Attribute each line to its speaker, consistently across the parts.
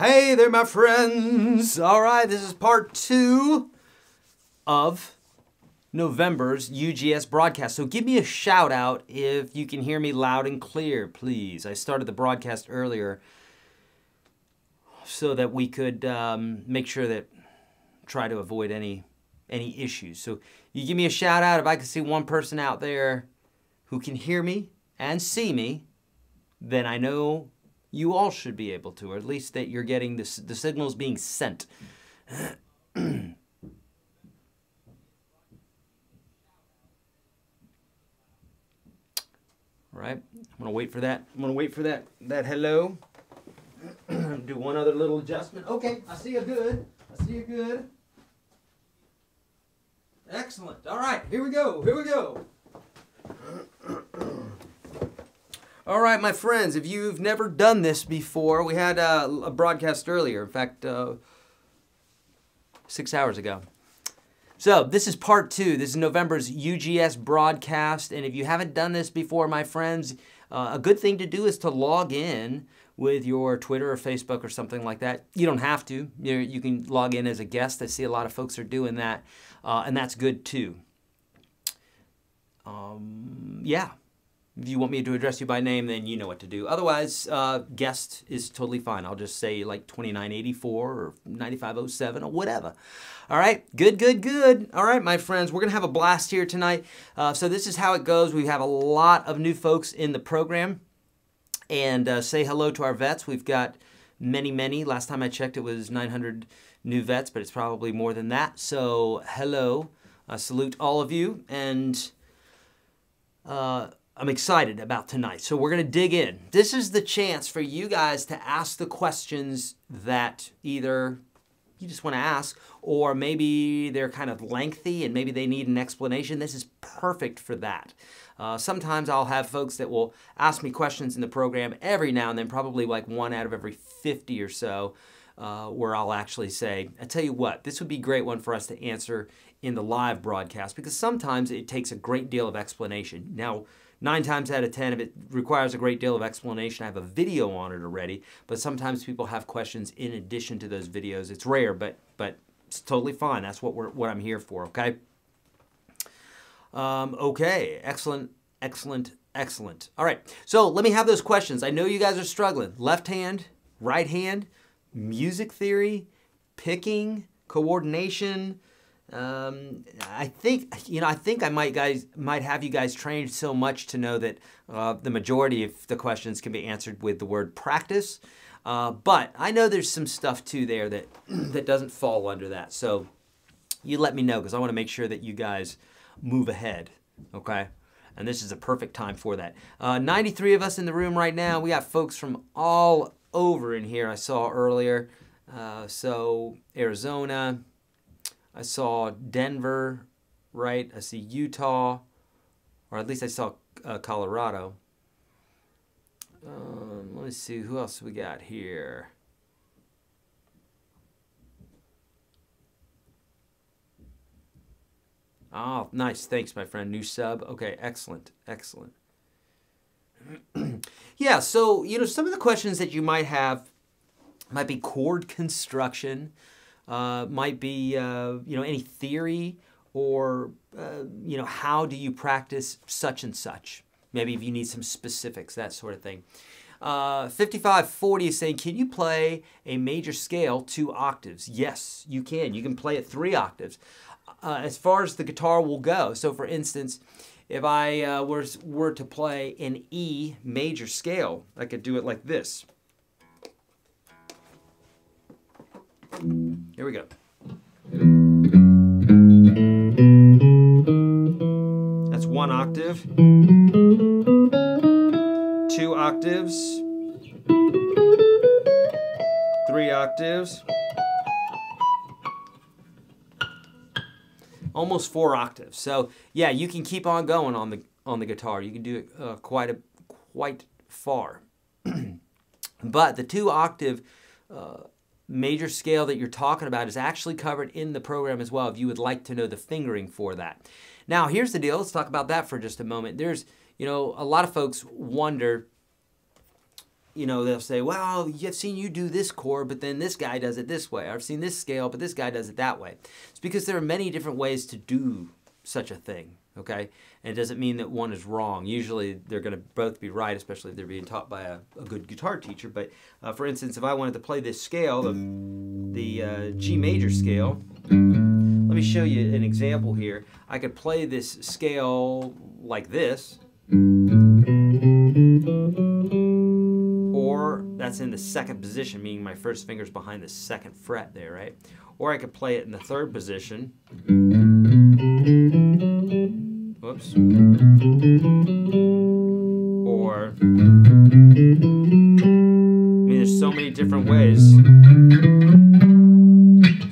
Speaker 1: Hey there, my friends. All right, this is part 2 of November's UGS broadcast. So give me a shout out if you can hear me loud and clear, please. I started the broadcast earlier so that we could make sure that try to avoid any issues. So you give me a shout out if I can see one person out there who can hear me and see me, then I know you all should be able to, or at least that you're getting the signals being sent. All right, I'm gonna wait for that. I'm gonna wait for that hello. Do one other little adjustment. Okay, I see you good. I see you good. Excellent. All right, here we go. Here we go. All right, my friends, if you've never done this before, we had a broadcast earlier, in fact, 6 hours ago. So this is part 2. This is November's UGS broadcast, and if you haven't done this before, my friends, a good thing to do is to log in with your Twitter or Facebook or something like that. You don't have to. You can log in as a guest. I see a lot of folks are doing that, and that's good too. Yeah. If you want me to address you by name, then you know what to do. Otherwise, guest is totally fine. I'll just say like 2984 or 9507 or whatever. All right, good, good, good. All right, my friends, we're going to have a blast here tonight. So this is how it goes. We have a lot of new folks in the program. And say hello to our vets. We've got many, many. Last time I checked, it was 900 new vets, but it's probably more than that. So hello. Salute all of you. And I'm excited about tonight. So we're going to dig in. This is the chance for you guys to ask the questions that either you just want to ask, or maybe they're kind of lengthy and maybe they need an explanation. This is perfect for that. Sometimes I'll have folks that will ask me questions in the program every now and then, probably like 1 out of every 50 or so, where I'll actually say, I tell you what, this would be a great one for us to answer in the live broadcast, because sometimes it takes a great deal of explanation. Now, 9 times out of 10, if it requires a great deal of explanation, I have a video on it already, but sometimes people have questions in addition to those videos. It's rare, but it's totally fine. That's what I'm here for, okay? Okay, excellent, excellent, excellent. All right, so let me have those questions. I know you guys are struggling. Left hand, right hand, music theory, picking, coordination. I think I might have you guys trained so much to know that the majority of the questions can be answered with the word practice. But I know there's some stuff too there that that doesn't fall under that. So you let me know, because I want to make sure that you guys move ahead, okay? And this is a perfect time for that. 93 of us in the room right now. We got folks from all over in here I saw earlier. So Arizona, I saw Denver, right? I see Utah, or at least I saw Colorado. Let me see, who else we got here? Oh, nice. Thanks, my friend. New sub. Okay, excellent. Excellent. Yeah, so, some of the questions that you might have might be chord construction, might be, any theory, or, how do you practice such and such? Maybe if you need some specifics, that sort of thing. 5540 is saying, can you play a major scale 2 octaves? Yes, you can. You can play it 3 octaves. As far as the guitar will go. So for instance, if I were to play an E major scale, I could do it like this. Here we go. 1 octave, 2 octaves, 3 octaves, almost 4 octaves. So yeah, you can keep on going on the guitar. You can do it quite far. But the 2 octave major scale that you're talking about is actually covered in the program as well, if you would like to know the fingering for that. Now, here's the deal. Let's talk about that for just a moment. There's, a lot of folks wonder, you know, they'll say, well, I've seen you do this chord, but then this guy does it this way. I've seen this scale, but this guy does it that way. It's because there are many different ways to do such a thing, okay? And it doesn't mean that one is wrong. Usually they're going to both be right, especially if they're being taught by a good guitar teacher. But for instance, if I wanted to play this scale, the G major scale, let me show you an example here. I could play this scale like this, or that's in the second position, meaning my first finger's behind the second fret there, right? Or I could play it in the third position. Whoops. Or, I mean, there's so many different ways.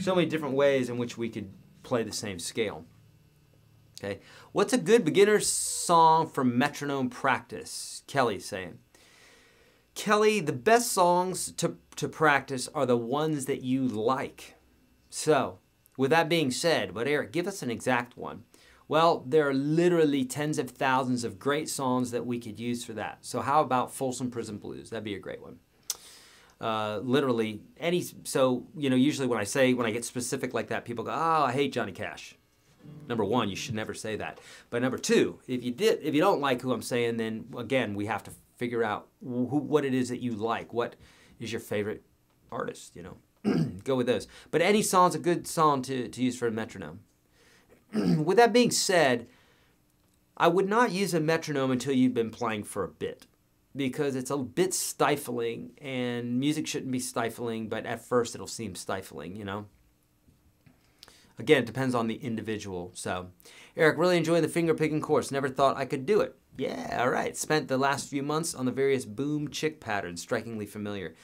Speaker 1: So many different ways in which we could play the same scale. Okay, what's a good beginner song for metronome practice? Kelly's saying. Kelly, the best songs to practice are the ones that you like. So, with that being said, but Eric, give us an exact one. Well, there are literally tens of thousands of great songs that we could use for that. So how about Folsom Prison Blues? That'd be a great one. Literally any, so, you know, usually when I get specific like that, people go, oh, I hate Johnny Cash. Number one, you should never say that. But number two, if you don't like who I'm saying, then again, we have to figure out what it is that you like. What is your favorite artist, you know? Go with those. But any song's a good song to use for a metronome. With that being said, I would not use a metronome until you've been playing for a bit, because it's a bit stifling, and music shouldn't be stifling, but at first it'll seem stifling, you know? Again, it depends on the individual. So, Eric, really enjoying the finger picking course. Never thought I could do it. Yeah, all right. Spent the last few months on the various boom chick patterns, strikingly familiar.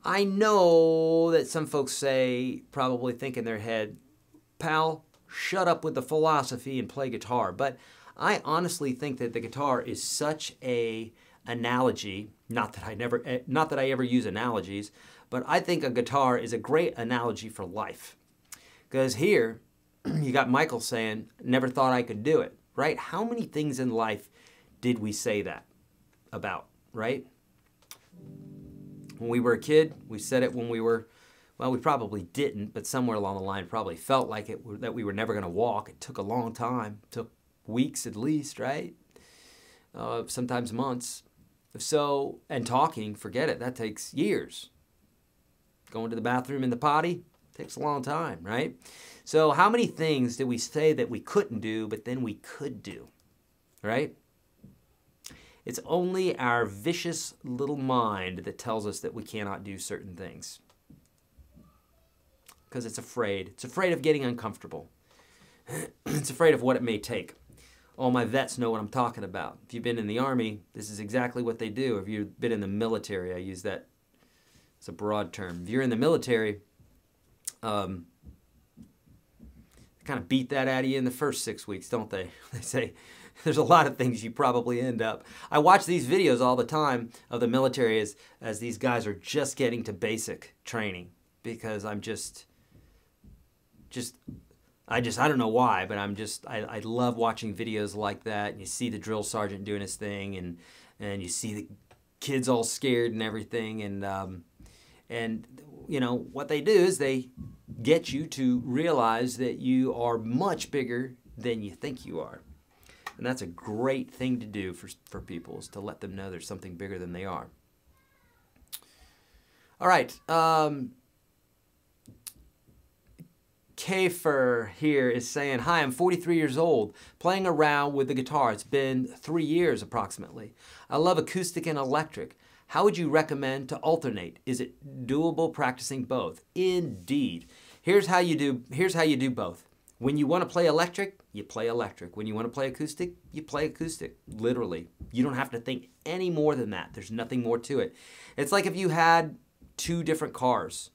Speaker 1: I know that some folks say, probably think in their head, pal, shut up with the philosophy and play guitar. But I honestly think that the guitar is such a analogy, not that I ever use analogies, but I think a guitar is a great analogy for life. Because here, you got Michael saying, never thought I could do it, right? How many things in life did we say that about, right? When we were a kid, we said it when we were, well, we probably didn't, but somewhere along the line probably felt like it, that we were never going to walk. It took a long time. It took weeks at least, right? Sometimes months. So, and talking, forget it, that takes years. Going to the bathroom and the potty takes a long time, right? So how many things did we say that we couldn't do, but then we could do, right? It's only our vicious little mind that tells us that we cannot do certain things. Because it's afraid. It's afraid of getting uncomfortable. It's afraid of what it may take. All my vets know what I'm talking about. If you've been in the Army, this is exactly what they do. If you've been in the military, I use that as a broad term. If you're in the military, kind of beat that out of you in the first 6 weeks, don't they? They say there's a lot of things you probably end up. I watch these videos all the time of the military as these guys are just getting to basic training, because I'm I don't know why, but I love watching videos like that. And you see the drill sergeant doing his thing, and you see the kids all scared and everything, and you know what they do is they get you to realize that you are much bigger than you think you are, and that's a great thing to do for people, is to let them know there's something bigger than they are. All right. Kafer here is saying, hi, I'm 43 years old, playing around with the guitar. It's been 3 years approximately. I love acoustic and electric. How would you recommend to alternate? Is it doable practicing both? Indeed. Here's how you do both. When you want to play electric, you play electric. When you want to play acoustic, you play acoustic. Literally. You don't have to think any more than that. There's nothing more to it. It's like if you had two different cars.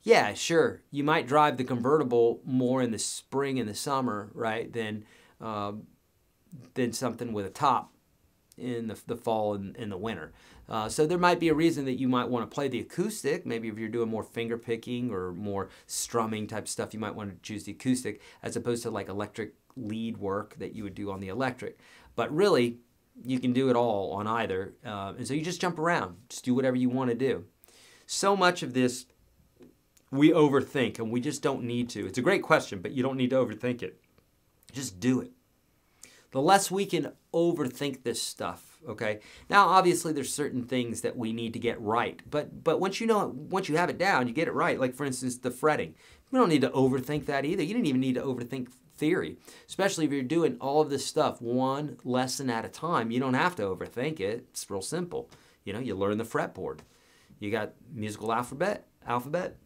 Speaker 1: Yeah, sure, you might drive the convertible more in the spring and the summer, right, than something with a top in the fall and in the winter. So there might be a reason that you might want to play the acoustic. Maybe if you're doing more finger picking or more strumming type stuff, you might want to choose the acoustic as opposed to like electric lead work that you would do on the electric. But really, you can do it all on either. And so you just jump around. Just do whatever you want to do. So much of this we overthink, and we just don't need to. It's a great question, but you don't need to overthink it. Just do it. The less we can overthink this stuff, okay? Now, obviously, there's certain things that we need to get right, but once you know it, once you have it down, you get it right. Like, for instance, the fretting. You don't need to overthink that either. You didn't even need to overthink theory, especially if you're doing all of this stuff one lesson at a time. You don't have to overthink it. It's real simple. You know, you learn the fretboard. You got musical alphabet.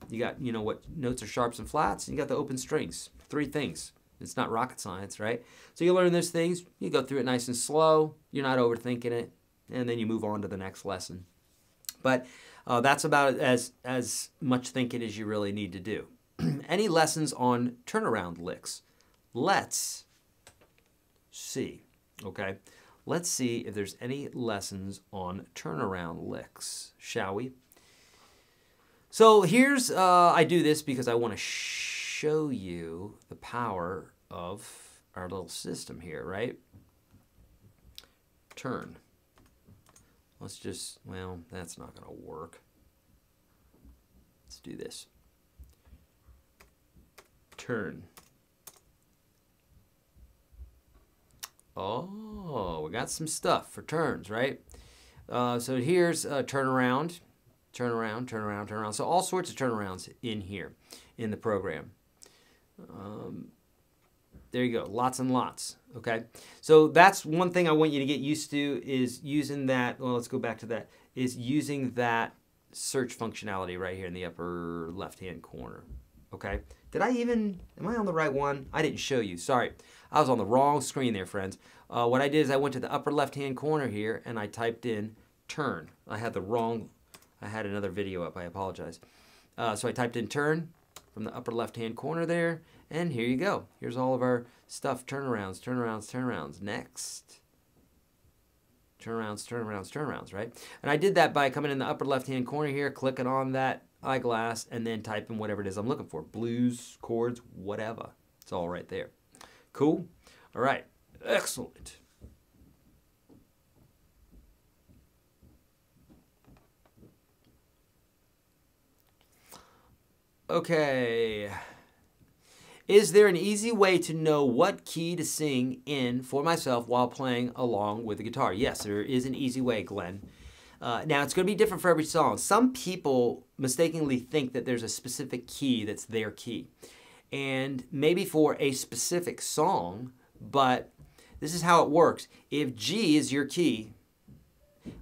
Speaker 1: You got, you know, what notes are sharps and flats, and you got the open strings. 3 things. It's not rocket science, right? So you learn those things. You go through it nice and slow. You're not overthinking it, and then you move on to the next lesson. But that's about as much thinking as you really need to do. Any lessons on turnaround licks? Let's see, okay? Let's see if there's any lessons on turnaround licks, shall we? So here's, I do this because I want to show you the power of our little system here, right? Turn. Let's just, well, that's not going to work. Let's do this. Turn. Oh, we got some stuff for turns, right? So here's turn around. Turn around, turn around, turn around. So all sorts of turnarounds in here in the program. There you go, lots and lots, okay? So that's one thing I want you to get used to is using that, well, let's go back to that, is using that search functionality right here in the upper left-hand corner, okay? Did I even, am I on the right one? I didn't show you, sorry. I was on the wrong screen there, friends. What I did is I went to the upper left-hand corner here and I typed in turn. I had the wrong, I had another video up, I apologize. So I typed in turn from the upper left-hand corner there, and here you go. Here's all of our stuff, turnarounds, turnarounds, turnarounds. Next. Turnarounds, turnarounds, turnarounds, right? And I did that by coming in the upper left-hand corner here, clicking on that eyeglass, and then typing whatever it is I'm looking for. Blues, chords, whatever. It's all right there. Cool? All right. Excellent. Okay. Is there an easy way to know what key to sing in for myself while playing along with the guitar? Yes, there is an easy way, Glenn. Now, it's going to be different for every song. Some people mistakenly think that there's a specific key that's their key. And maybe for a specific song, but this is how it works. If G is your key,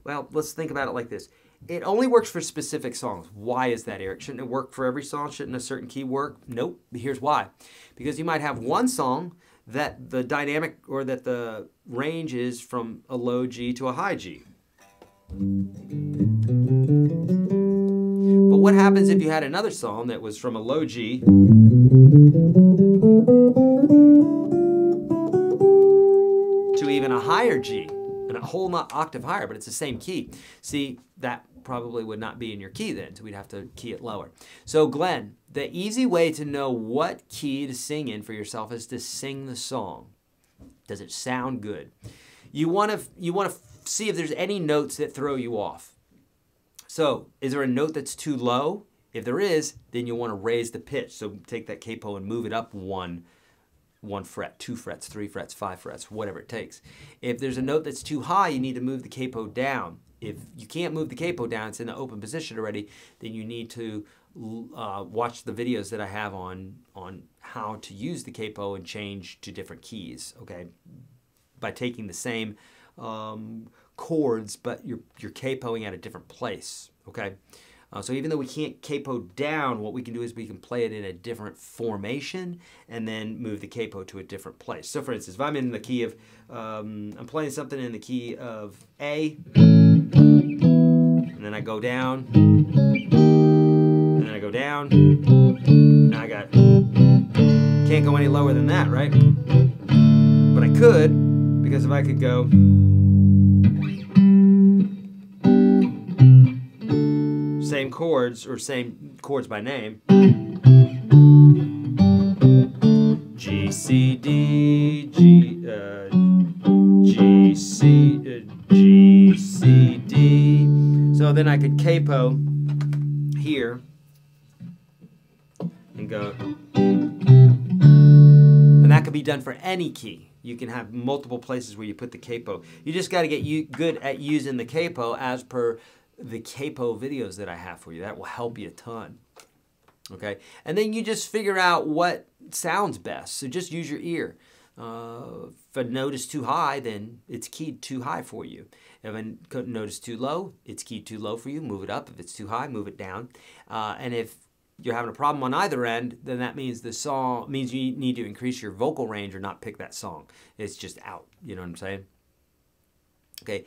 Speaker 1: well, let's think about it like this. It only works for specific songs. Why is that, Eric? Shouldn't it work for every song? Shouldn't a certain key work? Nope. Here's why. Because you might have one song that the dynamic or that the range is from a low G to a high G. But what happens if you had another song that was from a low G to even a higher G? And a whole octave higher, but it's the same key. See, that probably would not be in your key then, so we'd have to key it lower. So Glenn, the easy way to know what key to sing in for yourself is to sing the song. Does it sound good? You want to see if there's any notes that throw you off. So, is there a note that's too low? If there is, then you want to raise the pitch. So take that capo and move it up one fret, 2 frets, 3 frets, 5 frets, whatever it takes. If there's a note that's too high, you need to move the capo down. If you can't move the capo down, it's in the open position already, then you need to watch the videos that I have on how to use the capo and change to different keys, okay? By taking the same chords, but you're capoing at a different place, okay? So even though we can't capo down, what we can do is we can play it in a different formation and then move the capo to a different place. So for instance, if I'm in the key of, I'm playing something in the key of A, and then I go down, and then I go down, now I got, can't go any lower than that, right? But I could, because if I could go, same chords, or same chords by name. G, C, D, G, C, So then I could capo here and go. And that could be done for any key. You can have multiple places where you put the capo. You just got to get good at using the capo as per the capo videos that I have for you. That will help you a ton. Okay, and then you just figure out what sounds best. So just use your ear. If a note is too high, then it's keyed too high for you. If a note is too low, it's keyed too low for you. Move it up. If it's too high, move it down. And if you're having a problem on either end, then that means the song means you need to increase your vocal range or not pick that song. It's just out. You know what I'm saying? Okay.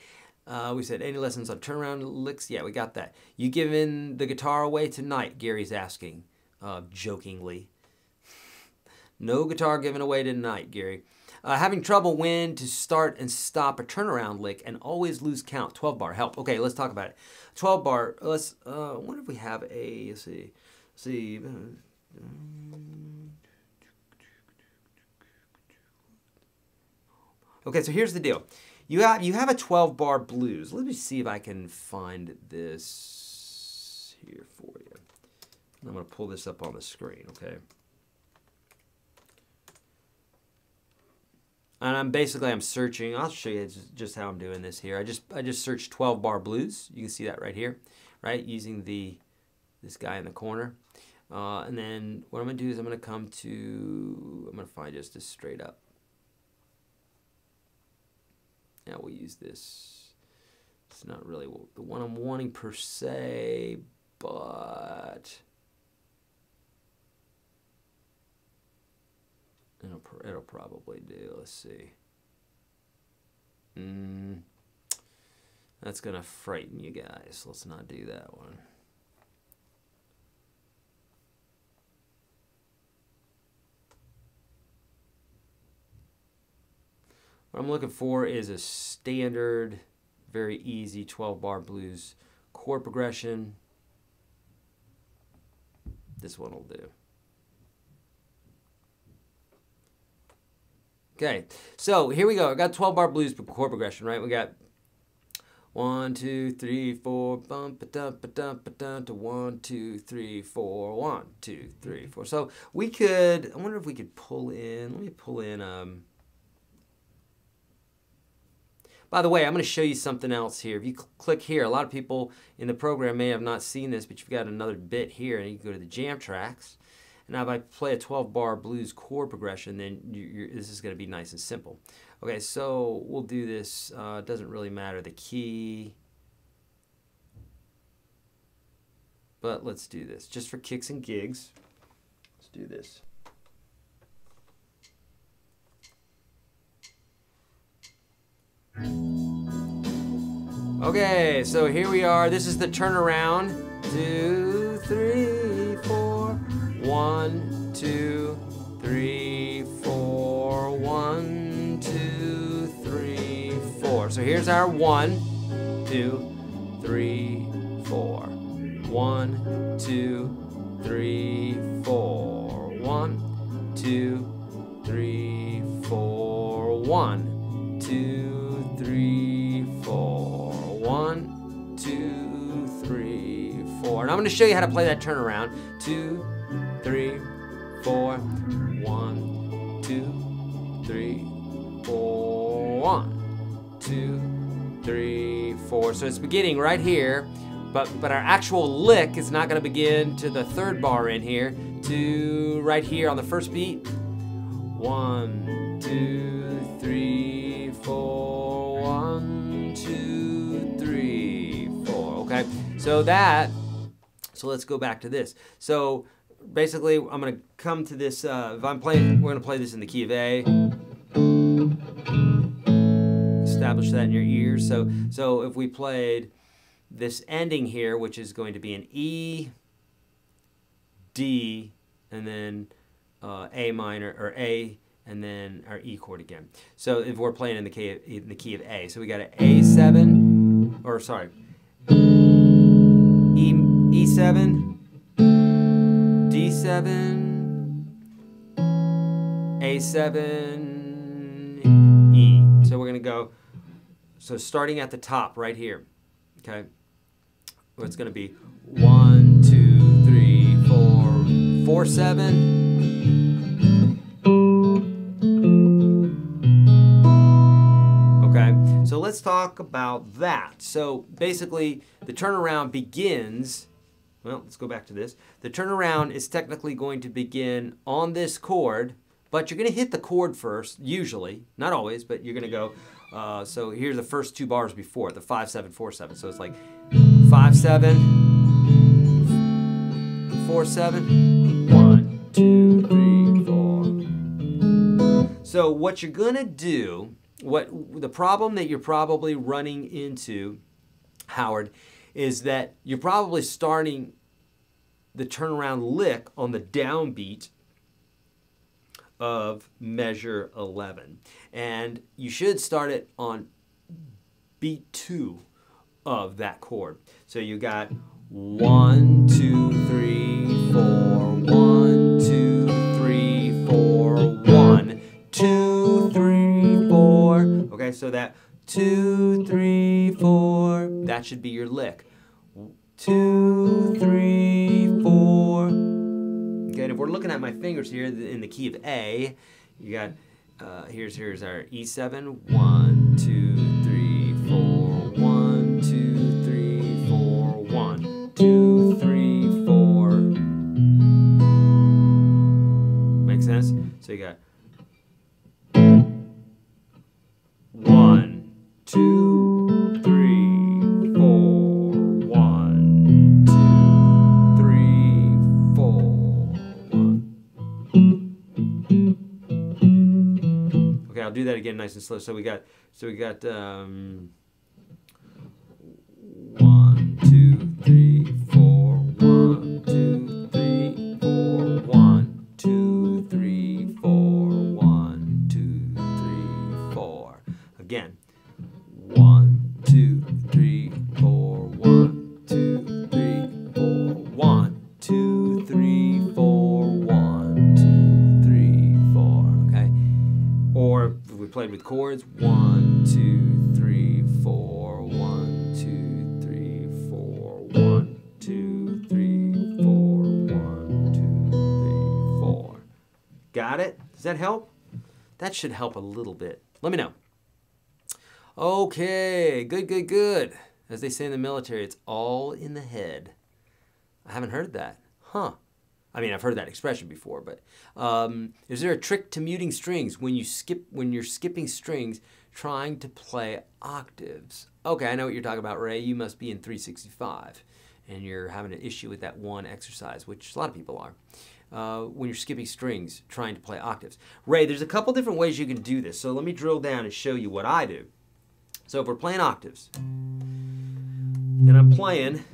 Speaker 1: We said any lessons on turnaround licks? Yeah, we got that. You giving the guitar away tonight? Gary's asking, jokingly. No guitar given away tonight, Gary. Having trouble when to start and stop a turnaround lick and always lose count. 12 bar help. Okay, let's talk about it. 12 bar. Let's. What if we have a? Let's see. Okay, so here's the deal. You have a 12 bar blues. Let me see if I can find this here for you. I'm going to pull this up on the screen, okay? And I'm searching. I'll show you just how I'm doing this here. I just searched 12 bar blues. You can see that right here, right? Using this guy in the corner. And then what I'm going to do is I'm going to find just a straight up. Yeah, we'll use this. It's not really the one I'm wanting per se, but it'll probably do. Let's see. That's gonna frighten you guys. Let's not do that one. What I'm looking for is a standard, very easy 12 bar blues chord progression. This one will do. Okay, so here we go. I got 12 bar blues chord progression, right? We got 1, 2, 3, 4, bump it up, to 1, 2, 3, 4, 1, 2, 3, 4. So we could. I wonder if we could pull in. Let me pull in. By the way, I'm going to show you something else here. If you click here, a lot of people in the program may have not seen this, but you've got another bit here, and you can go to the jam tracks. And now if I play a 12 bar blues chord progression, then this is going to be nice and simple. Okay, so we'll do this. It doesn't really matter the key. But let's do this. Just for kicks and gigs, let's do this. Okay, so here we are. This is the turnaround. 2, 3, 4. 1, 2, 3, 4. 1, 2, 3, 4. So here's our 1, 2, 3, 4. 1, 2, 3, 4. 1, 2, 3, 4. 1, 2, 3, 4. 1, 2, 3, 4. And I'm going to show you how to play that turnaround. 2, 3, 4. 1, 2, 3, 4. 1, 2, 3, 4. So it's beginning right here, but our actual lick is not going to begin to the third bar in here. To right here on the first beat. 1, 2, 3, 4. 1, 2, 3, 4. Okay, so let's go back to this. So basically, I'm going to come to this. If I'm playing, we're going to play this in the key of A. Establish that in your ears. So if we played this ending here, which is going to be an E, D, and then A minor or A, and then our E chord again. So if we're playing in the key of A, so we got an A7, or sorry, E7, D7, A7, E. So we're gonna go. So starting at the top right here, okay. or it's going to be 1, 2, 3, 4, 4, 7. Okay, so let's talk about that. So basically, the turnaround begins, well, let's go back to this. The turnaround is technically going to begin on this chord, but you're going to hit the chord first, usually, not always, but you're going to go, so here's the first two bars before, the 5, 7, 4, 7. So it's like 5, 7, 4, 7, 1, 2, 3, 4. So what you're going to do, the problem that you're probably running into, Howard, is that you're probably starting the turnaround lick on the downbeat of measure 11. And you should start it on beat 2 of that chord. So you got 1, 2, 3, 4, 1, 2, 3, 4, 1, 2, 3, 4. Okay, so that 2, 3, 4, that should be your lick. 2, 3, 4. Okay, and if we're looking at my fingers here in the key of A, you got, here's our E7, 1, 2, 3, 4, 1, 2, 3, 4, 1, 2, 3, 4. Make sense? So you got 1, 2, 3, 4, 1, 2, 3, 4, 1. Okay, I'll do that again nice and slow. So we got 1, 2, 3, 4, 1, 2, 3, 4, 1, 2, 3, 4, 1, 2, 3, 4. Again. 1, 2, 3, 4, 1, 2, 3, 4, 1, 2, 3, 4, 1, 2, 3, 4. Okay? Or if we played with chords, 1, 2, 3, 4, 1, 2, 3, 4, 1, 2, 3, 4, 1, 2, 3, 4. Got it? Does that help? That should help a little bit. Let me know. Okay, good, good, good. As they say in the military, it's all in the head. I haven't heard that. Huh. I mean, I've heard that expression before, but is there a trick to muting strings when you're skipping strings trying to play octaves? Okay, I know what you're talking about, Ray. You must be in 365, and you're having an issue with that one exercise, which a lot of people are. When you're skipping strings trying to play octaves. Ray, there's a couple different ways you can do this, so let me drill down and show you what I do. So if we're playing octaves, and I'm playing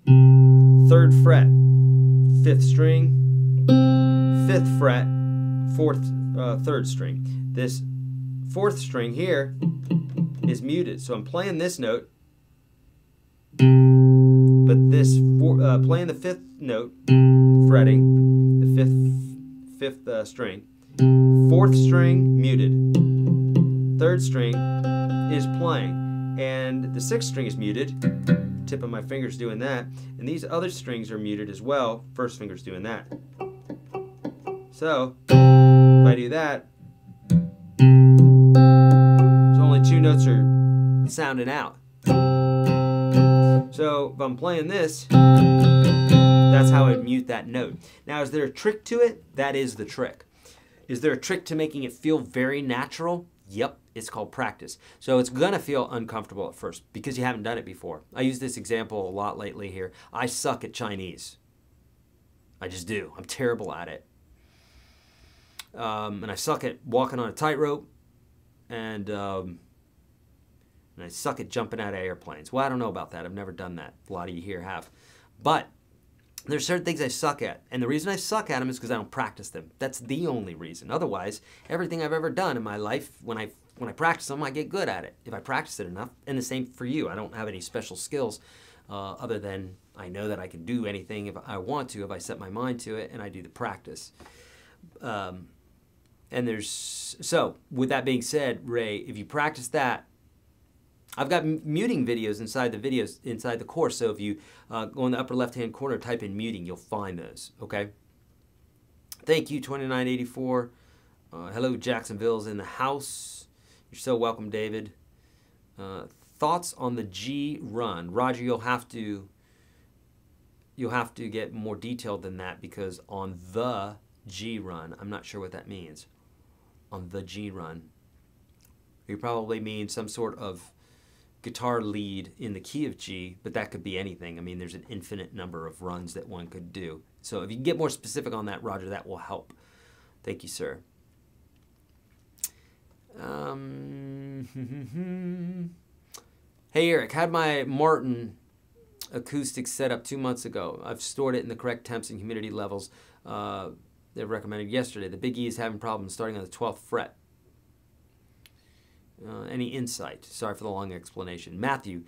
Speaker 1: 3rd fret, 5th string, 5th fret, 3rd string. This 4th string here is muted, so I'm playing this note, but this playing the 5th note, fretting the 5th string, 4th string muted, 3rd string is playing, and the 6th string is muted, tip of my finger's doing that, and these other strings are muted as well, 1st finger's doing that. So if I do that, there's only 2 notes are sounding out. So if I'm playing this, that's how I mute that note. Now, is there a trick to it? That is the trick. Is there a trick to making it feel very natural? Yep, it's called practice. So it's gonna feel uncomfortable at first because you haven't done it before. I use this example a lot lately here. I suck at Chinese. I just do. I'm terrible at it. And I suck at walking on a tightrope, and I suck at jumping out of airplanes. Well, I don't know about that. I've never done that. A lot of you here have. But there's certain things I suck at. And the reason I suck at them is because I don't practice them. That's the only reason. Otherwise, everything I've ever done in my life, when I practice them, I get good at it. If I practice it enough. And the same for you. I don't have any special skills other than I know that I can do anything if I want to, if I set my mind to it and I do the practice. So with that being said, Ray, if you practice that, I've got muting videos inside the course. So if you go in the upper left-hand corner, type in muting, you'll find those. Okay. Thank you, 2984. Hello, Jacksonville's in the house. You're so welcome, David. Thoughts on the G run, Roger? You'll have to get more detailed than that, because on the G run, I'm not sure what that means. On the G run, you probably mean some sort of guitar lead in the key of G, but that could be anything. I mean, there's an infinite number of runs that one could do. So if you can get more specific on that, Roger, that will help. Thank you, sir. Hey, Eric, had my Martin acoustic set up 2 months ago. I've stored it in the correct temps and humidity levels they recommended yesterday. The Big E is having problems starting on the 12th fret. Any insight? Sorry for the long explanation. Matthew,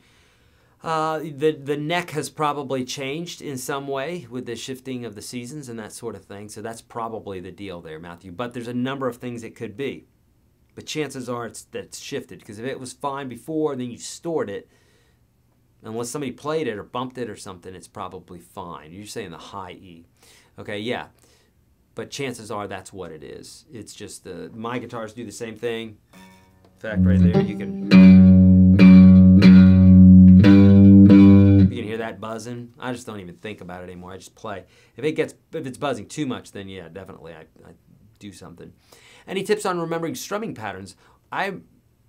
Speaker 1: the neck has probably changed in some way with the shifting of the seasons and that sort of thing. So that's probably the deal there, Matthew. But there's a number of things it could be. But chances are that's shifted, because if it was fine before and then you stored it, unless somebody played it or bumped it or something, it's probably fine. You're saying the high E. Okay, yeah. But chances are that's what it is. It's just my guitars do the same thing. In fact, right there, you can hear that buzzing. I just don't even think about it anymore. I just play. If it's buzzing too much, then yeah, definitely I do something. Any tips on remembering strumming patterns? I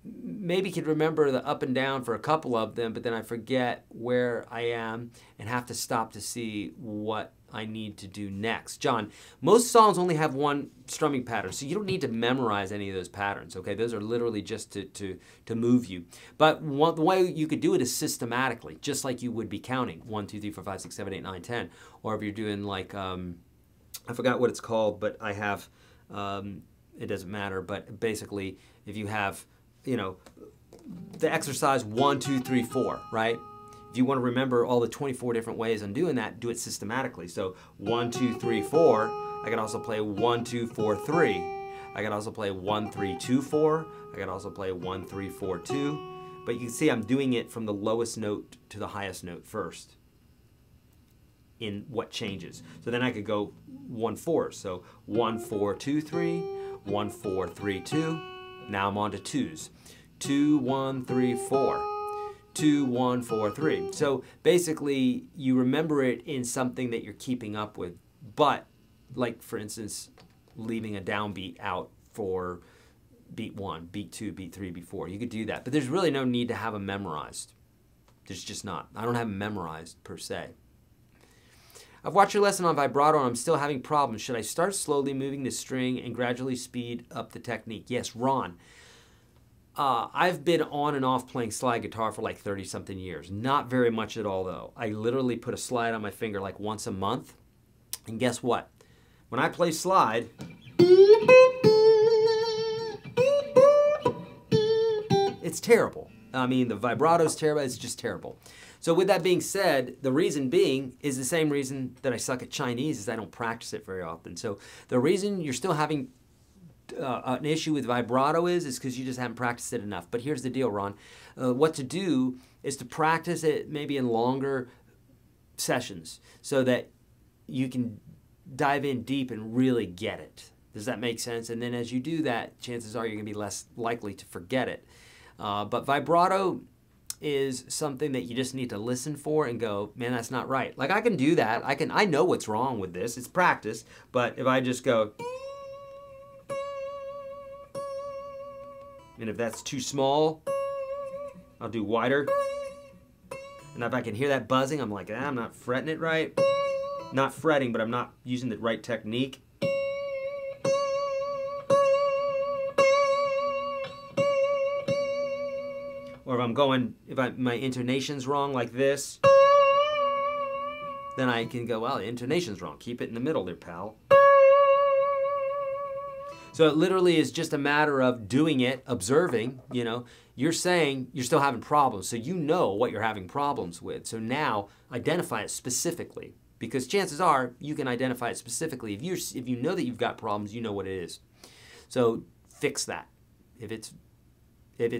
Speaker 1: maybe could remember the up and down for a couple of them, but then I forget where I am and have to stop to see what I need to do next. John, most songs only have one strumming pattern, so you don't need to memorize any of those patterns, okay? Those are literally just to move you. But the way you could do it is systematically, just like you would be counting. 1, 2, 3, 4, 5, 6, 7, 8, 9, 10. Or if you're doing like, I forgot what it's called, but I have, it doesn't matter, but basically if you have, you know, the exercise 1, 2, 3, 4, right? If you want to remember all the 24 different ways on doing that, do it systematically. So 1, 2, 3, 4. I can also play 1, 2, 4, 3. I can also play 1, 3, 2, 4. I can also play 1, 3, 4, 2. But you can see I'm doing it from the lowest note to the highest note first in what changes. So then I could go 1, 4. So 1, 4, 2, 3. 1, 4, 3, 2. Now I'm on to 2s. 2, 1, 3, 4. 2, 1, 4, 3. So basically, you remember it in something that you're keeping up with. But, like for instance, leaving a downbeat out for beat 1, beat 2, beat 3, beat 4. You could do that. But there's really no need to have them memorized. There's just not. I don't have them memorized per se. I've watched your lesson on vibrato and I'm still having problems. Should I start slowly moving the string and gradually speed up the technique? Yes, Ron. I've been on and off playing slide guitar for like 30-something years. Not very much at all, though. I literally put a slide on my finger like once a month. And guess what? When I play slide, it's terrible. I mean, the vibrato's terrible. It's just terrible. So with that being said, the reason being is the same reason that I suck at Chinese, is I don't practice it very often. So the reason you're still having an issue with vibrato is because you just haven't practiced it enough. But here's the deal, Ron. What to do is to practice it maybe in longer sessions so that you can dive in deep and really get it. Does that make sense? And then as you do that, chances are you're going to be less likely to forget it. But vibrato is something that you just need to listen for and go, man, that's not right. Like I can do that. I know what's wrong with this. It's practice. But if I just go, and if that's too small, I'll do wider. And if I can hear that buzzing, I'm like, I'm not fretting it right. Not fretting, but I'm not using the right technique. Or if I'm going, my intonation's wrong like this, then I can go, well, the intonation's wrong. Keep it in the middle there, pal. So it literally is just a matter of doing it, observing, you know. You're saying you're still having problems, so you know what you're having problems with. So now identify it specifically, because chances are you can identify it specifically. If you know that you've got problems, you know what it is. So fix that. If If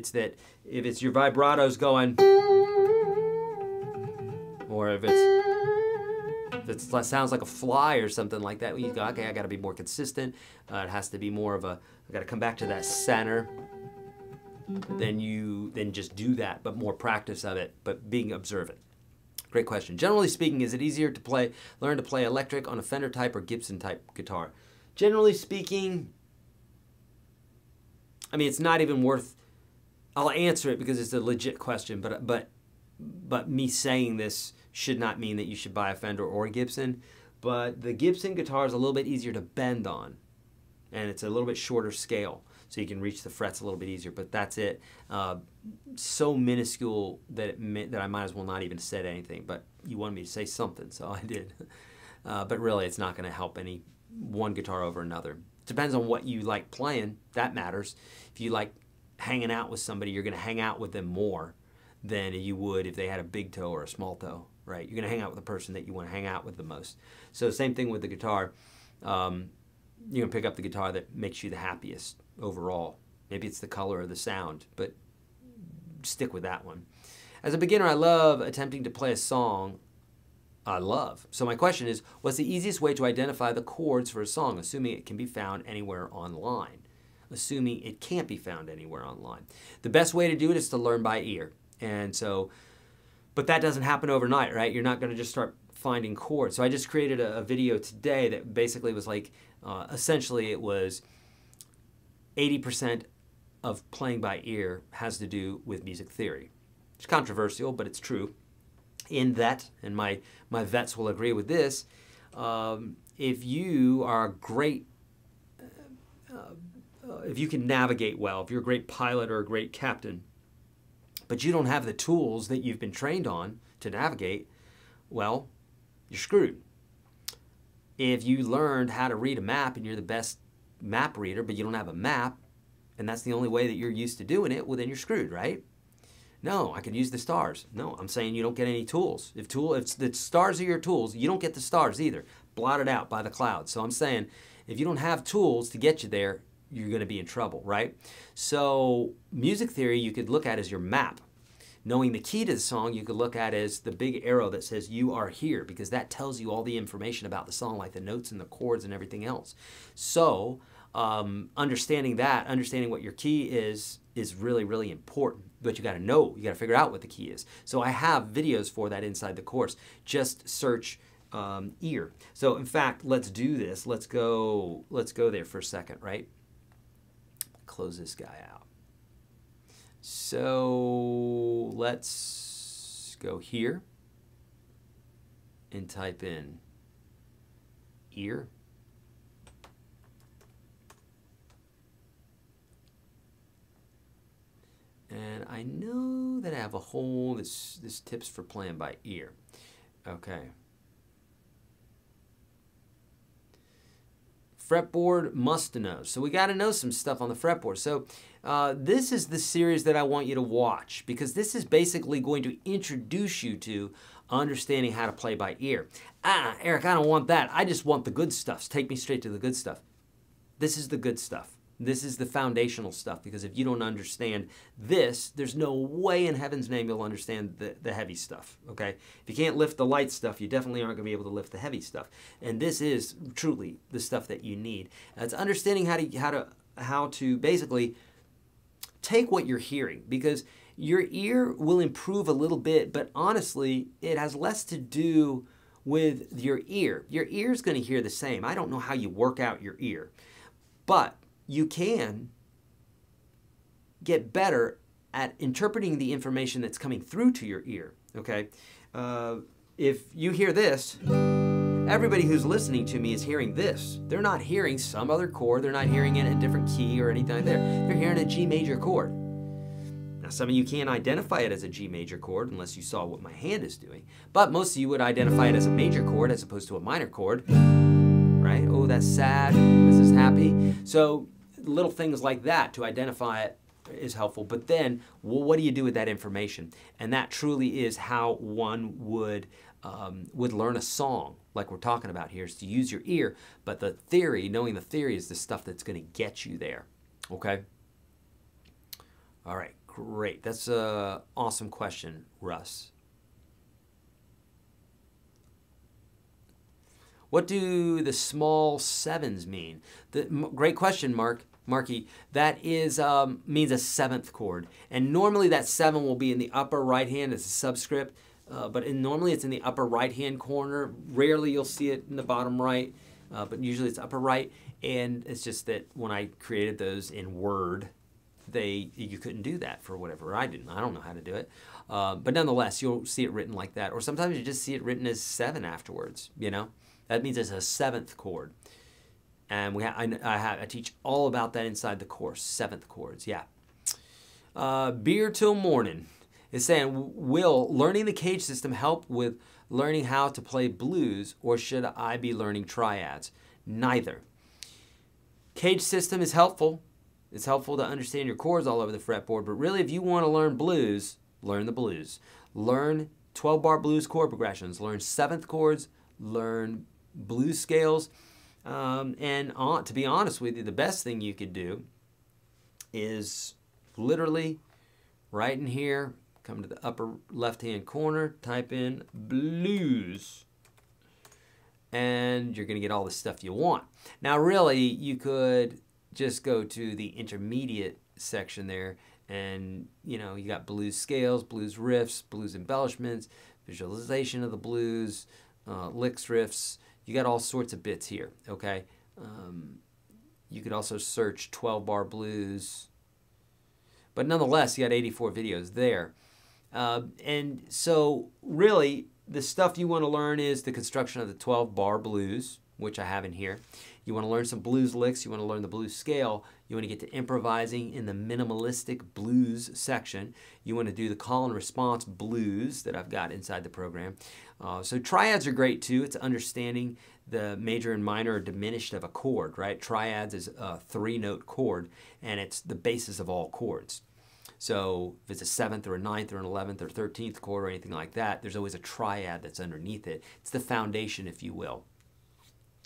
Speaker 1: it's your vibrato's going, or if it sounds like a fly or something like that, you go, okay, I got to be more consistent. It has to be more of a, I got to come back to that center. Then just do that, but more practice of it, but being observant. Great question. Generally speaking, is it easier to learn to play electric on a Fender type or Gibson type guitar? Generally speaking, I mean, it's not even worth, I'll answer it because it's a legit question, but me saying this should not mean that you should buy a Fender or a Gibson. But the Gibson guitar is a little bit easier to bend on, and it's a little bit shorter scale, so you can reach the frets a little bit easier. But that's it. So minuscule that I might as well not even said anything. But you wanted me to say something, so I did. But really, it's not going to help any one guitar over another. Depends on what you like playing. That matters. If you like hanging out with somebody, you're going to hang out with them more than you would if they had a big toe or a small toe, right? You're going to hang out with the person that you want to hang out with the most. So same thing with the guitar. You're going to pick up the guitar that makes you the happiest overall. Maybe it's the color or the sound, but stick with that one. As a beginner, I love attempting to play a song I love. So my question is, what's the easiest way to identify the chords for a song, assuming it can be found anywhere online? Assuming it can't be found anywhere online. The best way to do it is to learn by ear. And so, but that doesn't happen overnight, right? You're not going to just start finding chords. So I just created a video today that basically was like, essentially it was 80% of playing by ear has to do with music theory. It's controversial, but it's true. In that, and my vets will agree with this, if you are a great, if you can navigate well, if you're a great pilot or a great captain, but you don't have the tools that you've been trained on to navigate, well, you're screwed. If you learned how to read a map and you're the best map reader, but you don't have a map, and that's the only way that you're used to doing it, well, then you're screwed, right? No, I could use the stars. No, I'm saying you don't get any tools. If the stars are your tools, you don't get the stars either. Blotted out by the clouds. So I'm saying if you don't have tools to get you there, you're going to be in trouble, right? So music theory you could look at as your map. Knowing the key to the song, you could look at as the big arrow that says you are here, because that tells you all the information about the song, like the notes and the chords and everything else. So understanding that, understanding what your key is really, really important. But you got to know, you got to figure out what the key is. So I have videos for that inside the course. Just search ear. So in fact, let's do this. Let's go there for a second, right? Close this guy out. So let's go here and type in ear. And I know that I have a whole, this tips for playing by ear. Okay. Fretboard must know. So we got to know some stuff on the fretboard. So this is the series that I want you to watch, because this is basically going to introduce you to understanding how to play by ear. Eric, I don't want that. I just want the good stuff. Take me straight to the good stuff. This is the good stuff. This is the foundational stuff, because if you don't understand this, there's no way in heaven's name you'll understand the heavy stuff, okay? If you can't lift the light stuff, you definitely aren't going to be able to lift the heavy stuff. And this is truly the stuff that you need. It's understanding how to basically take what you're hearing, because your ear will improve a little bit, but honestly, it has less to do with your ear. Your ear is going to hear the same. I don't know how you work out your ear, but you can get better at interpreting the information that's coming through to your ear, okay? If you hear this, everybody who's listening to me is hearing this. They're not hearing some other chord. They're not hearing it in a different key or anything like that. They're hearing a G major chord. Now, some of you can't identify it as a G major chord unless you saw what my hand is doing, but most of you would identify it as a major chord as opposed to a minor chord, right? Oh, that's sad. This is happy. So little things like that to identify it is helpful. But then, well, what do you do with that information? And that truly is how one would learn a song, like we're talking about here, is to use your ear. But the theory, knowing the theory, is the stuff that's going to get you there. Okay. All right, great. That's an awesome question, Russ. What do the small sevens mean? Great question, Marky. That is means a seventh chord, and normally that seven will be in the upper right hand as a subscript, but normally it's in the upper right hand corner. Rarely you'll see it in the bottom right, but usually it's upper right. And it's just that when I created those in Word, you couldn't do that for whatever I didn't. I don't know how to do it, but nonetheless, you'll see it written like that, or sometimes you just see it written as seven afterwards. You know. That means it's a seventh chord. And I teach all about that inside the course, seventh chords, yeah. Beer Till Morning is saying, will learning the cage system help with learning how to play blues, or should I be learning triads? Neither. Cage system is helpful. It's helpful to understand your chords all over the fretboard, but really if you want to learn blues, learn the blues. Learn 12-bar blues chord progressions. Learn seventh chords. Learn blues scales, to be honest with you, the best thing you could do is literally right in here, come to the upper left-hand corner, type in blues, and you're going to get all the stuff you want. Now, really, you could just go to the intermediate section there, and you got blues scales, blues riffs, blues embellishments, visualization of the blues, licks, riffs. You got all sorts of bits here, okay? You could also search 12-bar blues. But nonetheless, you got 84 videos there. And so really, the stuff you want to learn is the construction of the 12-bar blues, which I have in here. You want to learn some blues licks. You want to learn the blues scale. You want to get to improvising in the minimalistic blues section. You want to do the call and response blues that I've got inside the program. So triads are great too. It's understanding the major and minor or diminished of a chord, right? Triads is a 3-note chord, and it's the basis of all chords. So if it's a 7th or a 9th or an 11th or 13th chord or anything like that, there's always a triad that's underneath it. It's the foundation, if you will.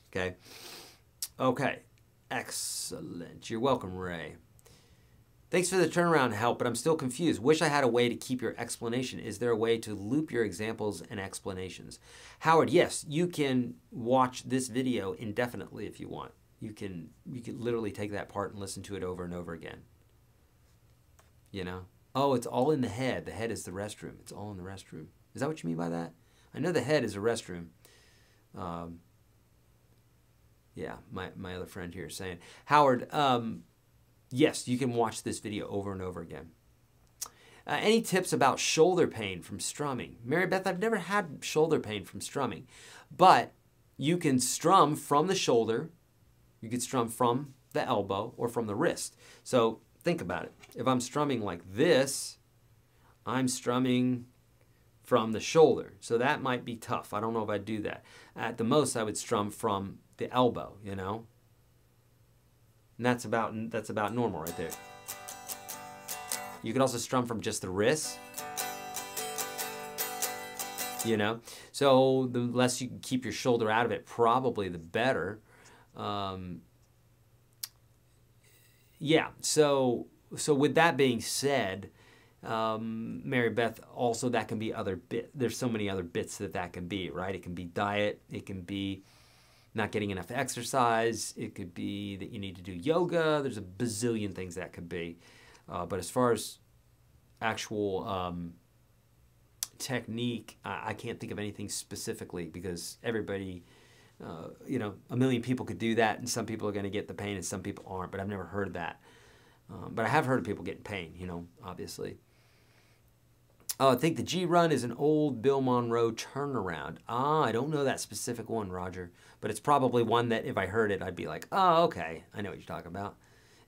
Speaker 1: Okay. Okay. Excellent. You're welcome, Ray. Thanks for the turnaround help, but I'm still confused. Wish I had a way to keep your explanation. Is there a way to loop your examples and explanations? Howard, yes, you can watch this video indefinitely if you want. You can literally take that part and listen to it over and over again. You know? Oh, it's all in the head. The head is the restroom. It's all in the restroom. Is that what you mean by that? I know the head is a restroom. Yeah, my other friend here is saying. Howard, yes, you can watch this video over and over again. Any tips about shoulder pain from strumming? Mary Beth, I've never had shoulder pain from strumming, but you can strum from the shoulder, you can strum from the elbow, or from the wrist. So think about it. If I'm strumming like this, I'm strumming from the shoulder. So that might be tough. I don't know if I'd do that. At the most, I would strum from the elbow, you know? And that's about normal right there. You could also strum from just the wrist, you know? So the less you can keep your shoulder out of it, probably the better. Yeah, so with that being said, Mary Beth, also that can be other bit. There's so many other bits that can be, right? It can be diet. It can be not getting enough exercise. It could be that you need to do yoga. There's a bazillion things that could be. But as far as actual technique, I can't think of anything specifically because everybody, you know, a million people could do that, and some people are going to get the pain and some people aren't, but I've never heard that. But I have heard of people getting pain, you know, obviously. I think the G run is an old Bill Monroe turnaround. I don't know that specific one, Roger, but it's probably one that if I heard it, I'd be like, oh, okay, I know what you're talking about.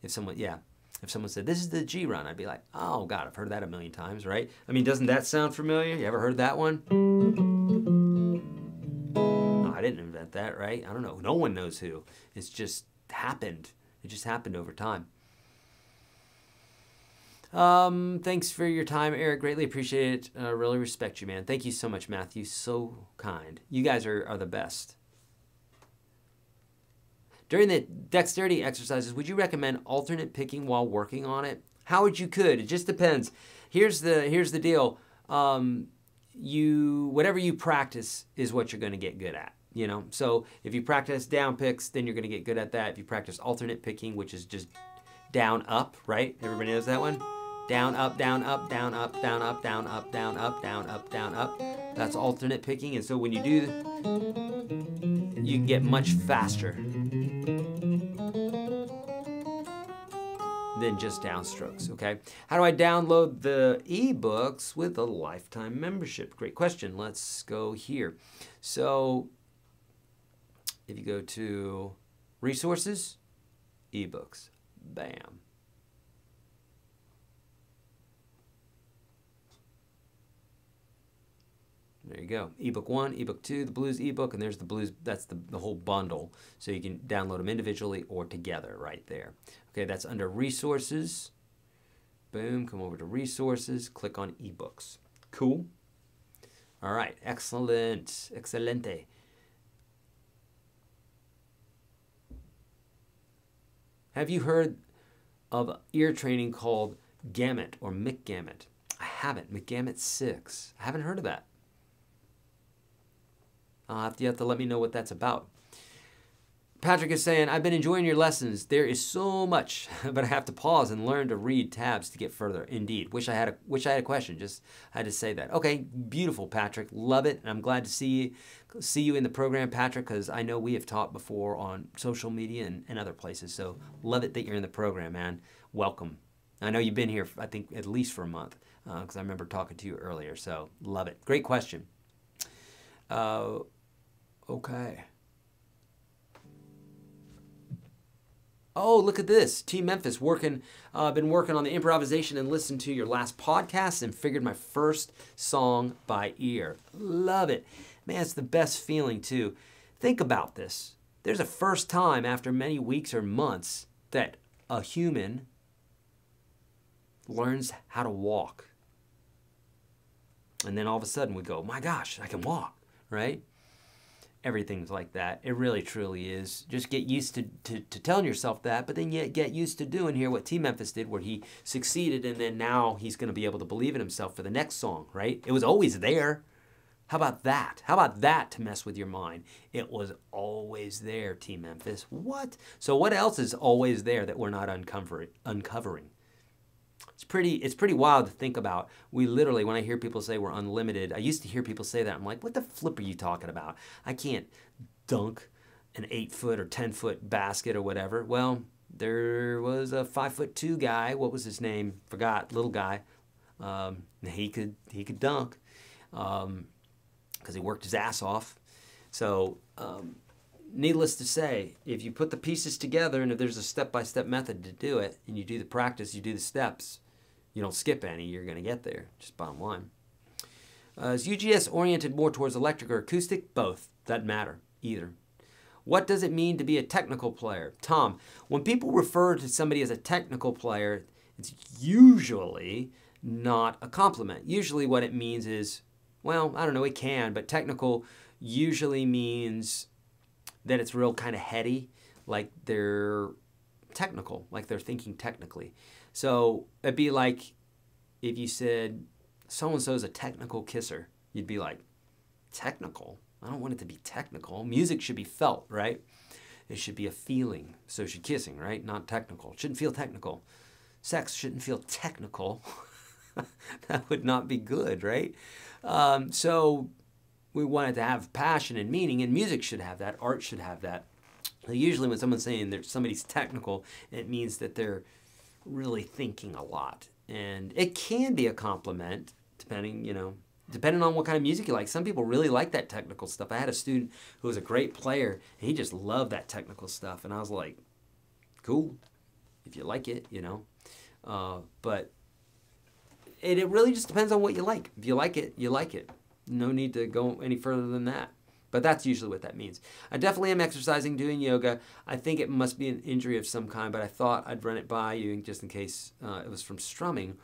Speaker 1: If someone said, this is the G run, I'd be like, oh, God, I've heard that a million times, right? I mean, doesn't that sound familiar? You ever heard that one? Oh, I didn't invent that, right? I don't know. No one knows who. It's just happened. It just happened over time. Thanks for your time, Eric. Greatly appreciate it. Really respect you, man. Thank you so much, Matthew. So kind. You guys are the best. During the dexterity exercises, would you recommend alternate picking while working on it? Howard, you could. It just depends. Here's the deal. Whatever you practice is what you're going to get good at. You know, so if you practice down picks, then you're going to get good at that. If you practice alternate picking, which is just down up, right? Everybody knows that one? Down up, down up, down up, down up, down up, down up, down up, down up. That's alternate picking. And so when you do, you can get much faster than just downstrokes, okay? How do I download the ebooks with a lifetime membership? Great question. Let's go here. So if you go to resources, ebooks, bam. There you go. Ebook 1, Ebook 2, the blues ebook, and there's the blues. That's the whole bundle. So you can download them individually or together right there. Okay, that's under resources. Boom, come over to resources, click on ebooks. Cool. All right, excellent, excelente. Have you heard of ear training called Gamut or McGamut? I haven't. McGamut 6. I haven't heard of that. You have to let me know what that's about. Patrick is saying, I've been enjoying your lessons. There is so much, but I have to pause and learn to read tabs to get further. Indeed. Wish I had a question. Just had to say that. Okay, beautiful, Patrick. Love it. And I'm glad to see you in the program, Patrick, because I know we have taught before on social media and other places. So love it that you're in the program, man. Welcome. I know you've been here, I think, at least for a month, because I remember talking to you earlier. So love it. Great question. Okay. Oh, look at this. Team Memphis been working on the improvisation and listened to your last podcast and figured my first song by ear. Love it. Man, it's the best feeling too. Think about this. There's a first time after many weeks or months that a human learns how to walk. And then all of a sudden we go, my gosh, I can walk, right? Everything's like that. It really, truly is. Just get used to telling yourself that, but then you get used to doing here what Team Memphis did, where he succeeded, and then now he's going to be able to believe in himself for the next song, right? It was always there. How about that? How about that to mess with your mind? It was always there, Team Memphis. What? So what else is always there that we're not uncovering? It's pretty wild to think about. We literally, when I hear people say we're unlimited, I used to hear people say that. I'm like, what the flip are you talking about? I can't dunk an 8-foot or 10-foot basket or whatever. Well, there was a 5'2" guy. What was his name? Forgot. Little guy. He could dunk because he worked his ass off. So needless to say, if you put the pieces together and if there's a step-by-step method to do it, and you do the practice, you do the steps, you don't skip any, you're going to get there. Just bottom line. Is UGS oriented more towards electric or acoustic? Both. Doesn't matter. Either. What does it mean to be a technical player? Tom, when people refer to somebody as a technical player, it's usually not a compliment. Usually what it means is, well, I don't know, it can, but technical usually means that it's real kind of heady, like they're technical, like they're thinking technically. So it'd be like if you said, so-and-so's a technical kisser. You'd be like, technical? I don't want it to be technical. Music should be felt, right? It should be a feeling. So should kissing, right? Not technical. It shouldn't feel technical. Sex shouldn't feel technical. That would not be good, right? So we want it to have passion and meaning, and music should have that. Art should have that. So usually when someone's saying that somebody's technical, it means that they're really thinking a lot. And it can be a compliment, depending on what kind of music you like. Some people really like that technical stuff. I had a student who was a great player, and he just loved that technical stuff. And I was like, cool, if you like it, But it really just depends on what you like. If you like it, you like it. No need to go any further than that. But that's usually what that means. I definitely am exercising, doing yoga. I think it must be an injury of some kind, but I thought I'd run it by you just in case it was from strumming.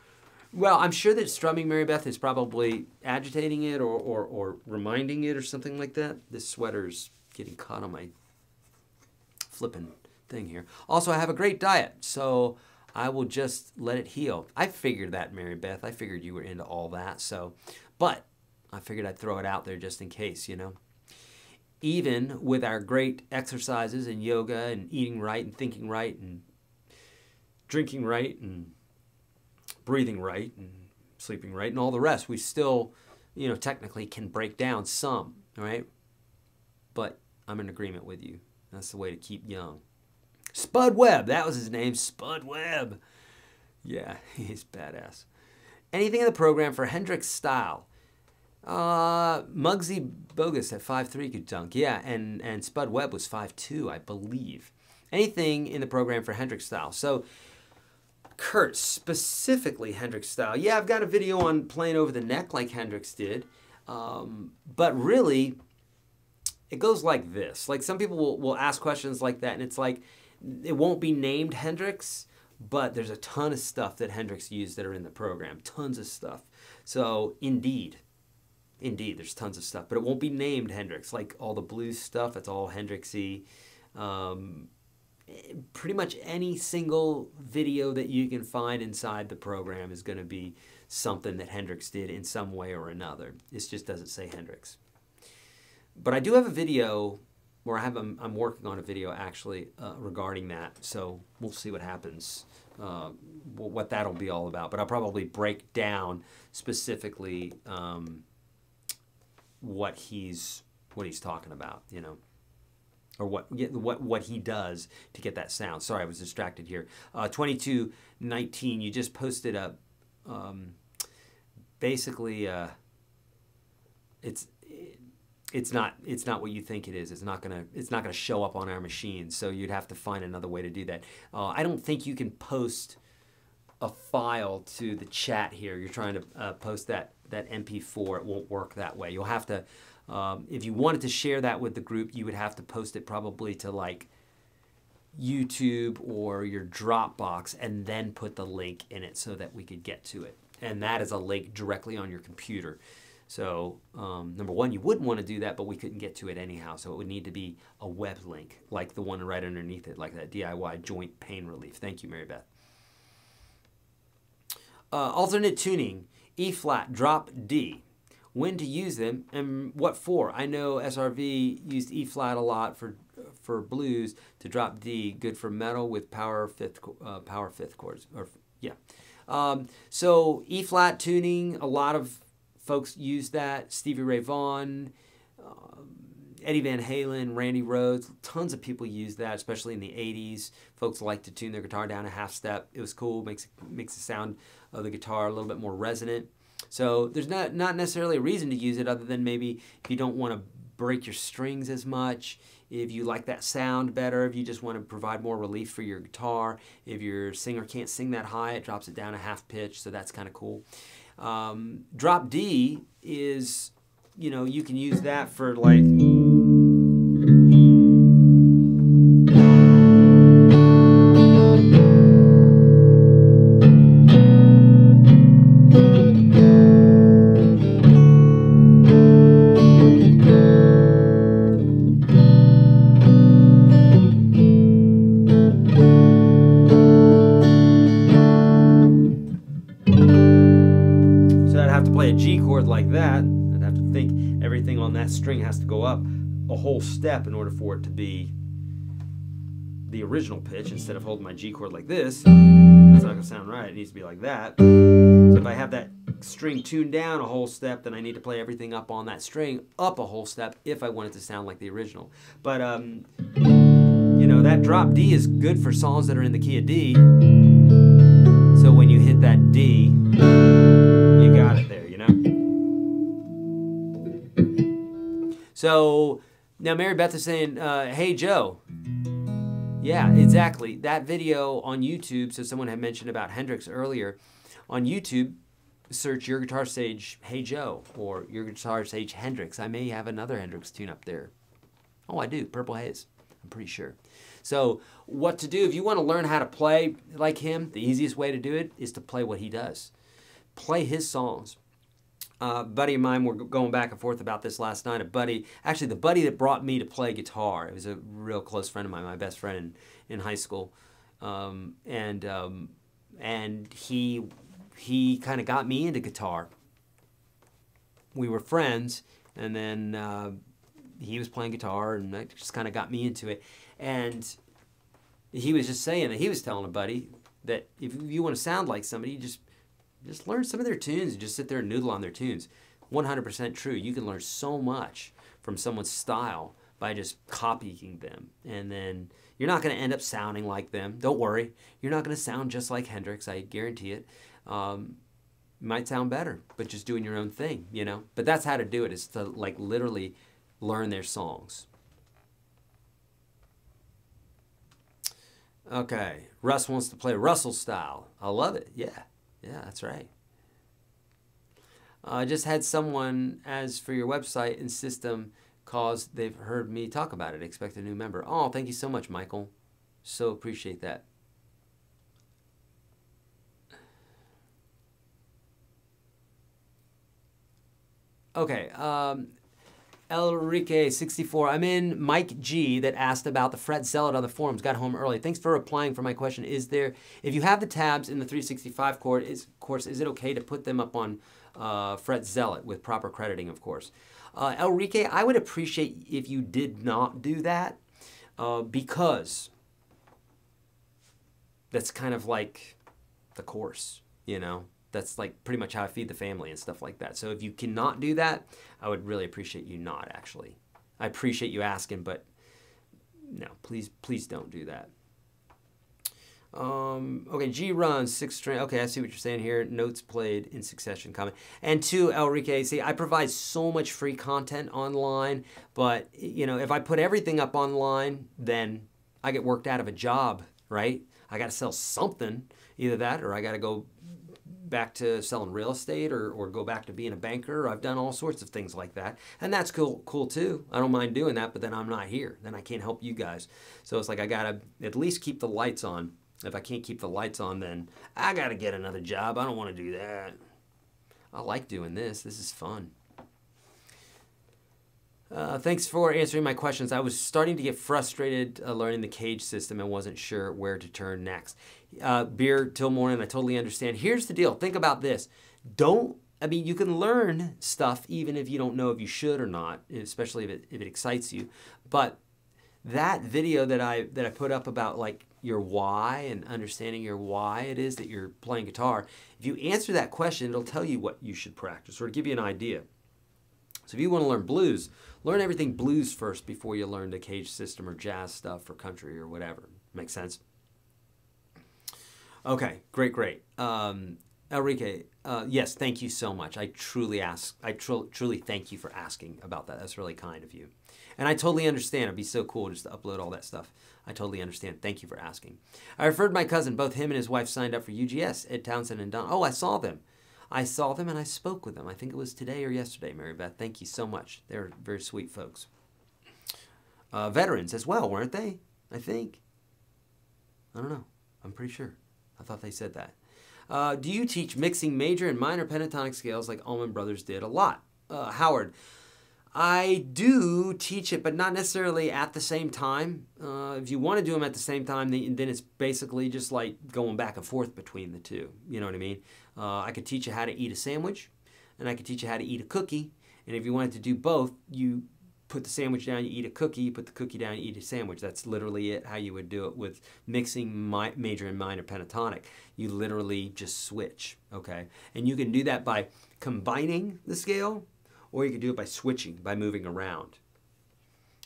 Speaker 1: Well, I'm sure that strumming, Mary Beth, is probably agitating it or reminding it or something like that. This sweater's getting caught on my flipping thing here. Also, I have a great diet, so I will just let it heal. I figured that, Mary Beth. I figured you were into all that. So, but I figured I'd throw it out there just in case, you know. Even with our great exercises and yoga and eating right and thinking right and drinking right and breathing right and sleeping right and all the rest, we still, you know, technically can break down some, all right? But I'm in agreement with you. That's the way to keep young. Spud Webb, that was his name, Spud Webb. Yeah, he's badass. Anything in the program for Hendrix style? Muggsy Bogus at 5'3" could dunk. Yeah, and Spud Webb was 5'2", I believe. Anything in the program for Hendrix style. So, Kurt, specifically Hendrix style. Yeah, I've got a video on playing over the neck like Hendrix did. But really, it goes like this. Like some people will ask questions like that, and it's like, it won't be named Hendrix, but there's a ton of stuff that Hendrix used that are in the program. Tons of stuff. So, indeed, there's tons of stuff. But it won't be named Hendrix. Like all the blues stuff, that's all Hendrix-y. Pretty much any single video that you can find inside the program is going to be something that Hendrix did in some way or another. It just doesn't say Hendrix. But I do have a video, or I'm working on a video actually regarding that. So we'll see what happens, what that'll be all about. But I'll probably break down specifically what he's talking about, you know, or what he does to get that sound. Sorry, I was distracted here. 2219, you just posted up. Basically, it's not what you think it is. It's not gonna show up on our machine. So you'd have to find another way to do that. I don't think you can post a file to the chat here. You're trying to post that MP4. It won't work that way. You'll have to, if you wanted to share that with the group, you would have to post it probably to like YouTube or your Dropbox and then put the link in it so that we could get to it. And that is a link directly on your computer. So number one, you wouldn't want to do that, but we couldn't get to it anyhow. So it would need to be a web link, like the one right underneath it, like that DIY joint pain relief. Thank you, Mary Beth. Alternate tuning, E flat, drop D. When to use them and what for? I know SRV used E flat a lot for blues to drop D. Good for metal with power fifth chords. Or yeah. So E flat tuning, a lot of folks use that. Stevie Ray Vaughan, Eddie Van Halen, Randy Rhoads, tons of people use that, especially in the 80s. Folks like to tune their guitar down a half step. It was cool, makes the sound of the guitar a little bit more resonant. So there's not necessarily a reason to use it other than maybe if you don't want to break your strings as much, if you like that sound better, if you just want to provide more relief for your guitar. If your singer can't sing that high, it drops it down a half pitch, so that's kind of cool. Drop D is, you know, you can use that for like... like that, I'd have to think everything on that string has to go up a whole step in order for it to be the original pitch. Instead of holding my G chord like this, that's not going to sound right. It needs to be like that. So if I have that string tuned down a whole step, then I need to play everything up on that string up a whole step if I want it to sound like the original. But, you know, that drop D is good for songs that are in the key of D. So when you hit that D, you got it there, you know? So now Mary Beth is saying, hey, Joe. Yeah, exactly. That video on YouTube, so someone had mentioned about Hendrix earlier. On YouTube, search Your Guitar Sage Hey Joe or Your Guitar Sage Hendrix. I may have another Hendrix tune up there. Oh, I do. Purple Haze. I'm pretty sure. So what to do if you want to learn how to play like him, the easiest way to do it is to play what he does. Play his songs. A buddy of mine, we're going back and forth about this last night. Actually the buddy that brought me to play guitar, it was a real close friend of mine, my best friend in high school. and he kind of got me into guitar. We were friends, and then he was playing guitar, and that just kind of got me into it. And he was just saying that he was telling a buddy that if you want to sound like somebody, just learn some of their tunes and just sit there and noodle on their tunes. 100% true. You can learn so much from someone's style by just copying them. And then you're not going to end up sounding like them. Don't worry. You're not going to sound just like Hendrix. I guarantee it. You might sound better, but just doing your own thing, you know? But that's how to do it, is to like literally learn their songs. Okay. Russ wants to play Russell style. I love it. Yeah. Yeah, that's right. I just had someone, as for your website and system, cause they've heard me talk about it. Expect a new member. Oh, thank you so much, Michael. So appreciate that. Okay. Elrique64. I'm in Mike G that asked about the fret zealot on the forums. Got home early. Thanks for replying for my question. Is there, if you have the tabs in the 365 course, is it okay to put them up on fret zealot with proper crediting, of course? Elrique, I would appreciate if you did not do that because that's kind of like the course, you know? That's like pretty much how I feed the family and stuff like that. So if you cannot do that, I would really appreciate you not, actually. I appreciate you asking, but no, please don't do that. Okay, G runs 6 string. Okay, I see what you're saying here. Notes played in succession comment. And two, Elrique, see, I provide so much free content online, but you know, if I put everything up online, then I get worked out of a job, right? I got to sell something, either that or I got to go back to selling real estate or go back to being a banker. I've done all sorts of things like that. And that's cool too. I don't mind doing that, but then I'm not here. Then I can't help you guys. So it's like I got to at least keep the lights on. If I can't keep the lights on, then I got to get another job. I don't want to do that. I like doing this. This is fun. Thanks for answering my questions. I was starting to get frustrated learning the cage system and wasn't sure where to turn next. Beer till morning, I totally understand. Here's the deal. Think about this. I mean, you can learn stuff even if you don't know if you should or not, especially if it excites you. But that video that I put up about like your why and understanding your why it is that you're playing guitar, if you answer that question, it'll tell you what you should practice or give you an idea. So if you want to learn blues, learn everything blues first before you learn the cage system or jazz stuff or country or whatever. Make sense? Okay, great. Enrique, yes, thank you so much. I truly thank you for asking about that. That's really kind of you. And I totally understand. It'd be so cool just to upload all that stuff. I totally understand. Thank you for asking. I referred my cousin. Both him and his wife signed up for UGS. Ed Townsend and Don. Oh, I saw them. I saw them and I spoke with them. I think it was today or yesterday, Mary Beth. Thank you so much. They're very sweet folks. Veterans as well, weren't they? I think. I don't know. I'm pretty sure. I thought they said that. Do you teach mixing major and minor pentatonic scales like Allman Brothers did? A lot. Howard, I do teach it, but not necessarily at the same time. If you want to do them at the same time, then it's basically just like going back and forth between the two. You know what I mean? I could teach you how to eat a sandwich, and I could teach you how to eat a cookie. And if you wanted to do both, you put the sandwich down, you eat a cookie, you put the cookie down, you eat a sandwich. That's literally it, how you would do it with mixing major and minor pentatonic. You literally just switch, okay? And you can do that by combining the scale, or you can do it by switching, by moving around.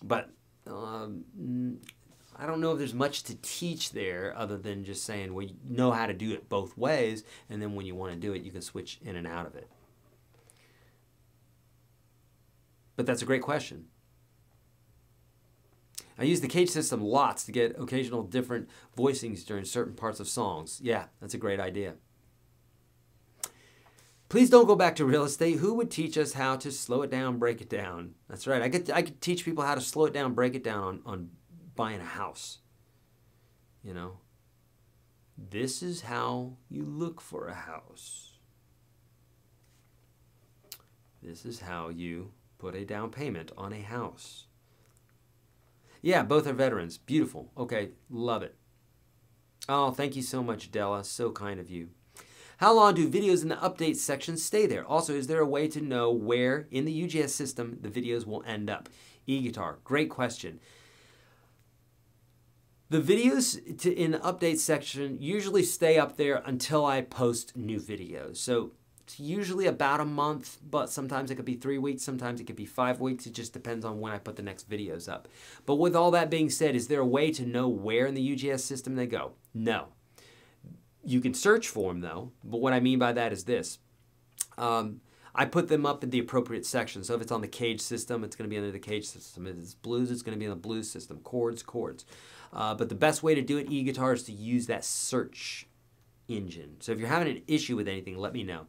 Speaker 1: But I don't know if there's much to teach there other than just saying, well, you know how to do it both ways, and then when you want to do it, you can switch in and out of it. But that's a great question. I use the cage system lots to get occasional different voicings during certain parts of songs. Yeah, that's a great idea. Please don't go back to real estate. Who would teach us how to slow it down, break it down? That's right. I could teach people how to slow it down, break it down on buying a house. You know, this is how you look for a house. This is how you put a down payment on a house. Yeah, both are veterans. Beautiful. Okay, love it. Oh, thank you so much, Della. So kind of you. How long do videos in the updates section stay there? Also, is there a way to know where in the UGS system the videos will end up? E-guitar, great question. The videos in the updates section usually stay up there until I post new videos. So it's usually about a month, but sometimes it could be 3 weeks, sometimes it could be 5 weeks. It just depends on when I put the next videos up. But with all that being said, is there a way to know where in the UGS system they go? No. You can search for them though, but what I mean by that is this. I put them up in the appropriate section. So if it's on the cage system, it's going to be under the cage system. If it's blues, it's going to be in the blues system. Chords, chords. But the best way to do it, e-guitar, is to use that search engine. So if you're having an issue with anything, let me know.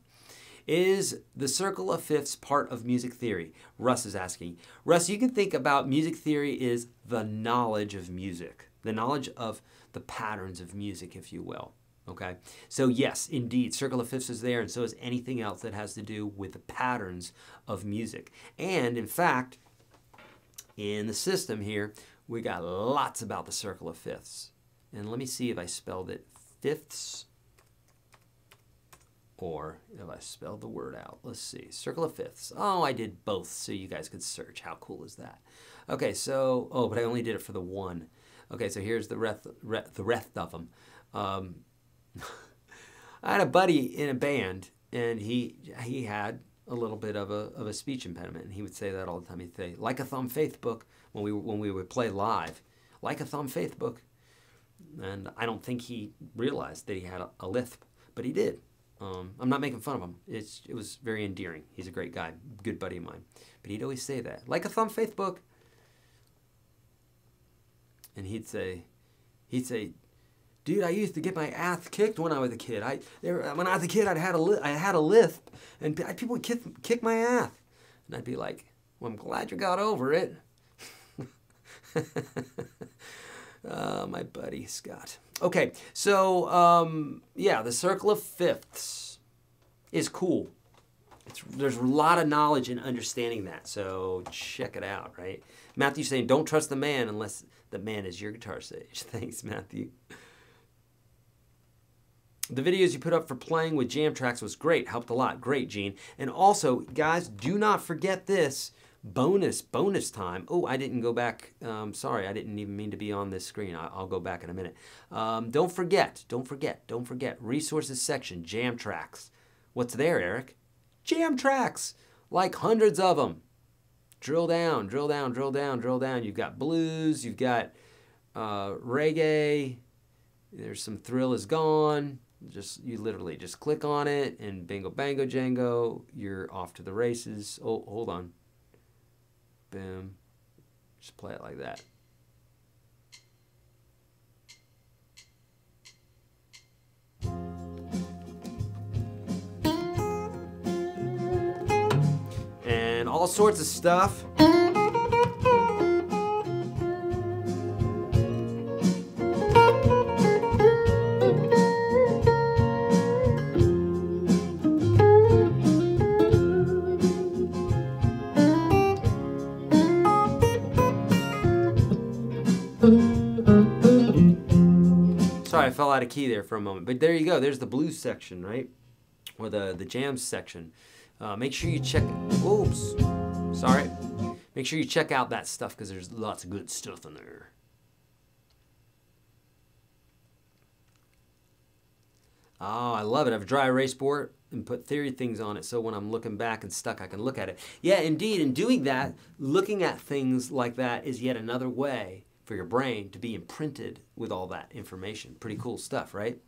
Speaker 1: Is the circle of fifths part of music theory? Russ is asking. Russ, you can think about music theory is the knowledge of music, the knowledge of the patterns of music, if you will. Okay, so yes, indeed, circle of fifths is there, and so is anything else that has to do with the patterns of music. And in fact, in the system here, we got lots about the circle of fifths. And let me see if I spelled it fifths or if I spelled the word out. Let's see, circle of fifths. Oh, I did both so you guys could search. How cool is that? Okay, so, oh, but I only did it for the one. Okay, so here's the rest of them. I had a buddy in a band, and he had a little bit of a speech impediment, and he would say that all the time. He'd say, "Like a thumb faith book," when we would play live, "Like a thumb faith book," and I don't think he realized that he had a lisp, but he did. I'm not making fun of him. It was very endearing. He's a great guy, good buddy of mine, but he'd always say that, "Like a thumb faith book," and he'd say. Dude, I used to get my ass kicked when I was a kid. When I was a kid, I had a lisp, and people would kick my ass, and I'd be like, "Well, I'm glad you got over it." My buddy Scott. Okay, so yeah, the circle of fifths is cool. There's a lot of knowledge in understanding that, so check it out, right? Matthew's saying, "Don't trust the man unless the man is your guitar sage." Thanks, Matthew. The videos you put up for playing with jam tracks was great. Helped a lot. Great, Gene. And also, guys, do not forget this. Bonus time. Oh, I didn't go back. Sorry, I didn't even mean to be on this screen. I'll go back in a minute. Don't forget. Resources section, jam tracks. What's there, Eric? Jam tracks. Like hundreds of them. Drill down. You've got blues. You've got reggae. There's some Thrill Is Gone. You literally just click on it, and bingo, bango, jango, you're off to the races. Oh, hold on. Boom. Just play it like that. And all sorts of stuff. Sorry, I fell out of key there for a moment. But there you go. There's the blues section, right? Or the jams section. Make sure you check... Oops. Sorry. Make sure you check out that stuff because there's lots of good stuff in there. Oh, I love it. I have a dry erase board and put theory things on it so when I'm looking back and stuck, I can look at it. Yeah, indeed. In doing that, looking at things like that is yet another way for your brain to be imprinted with all that information. Pretty cool stuff, right?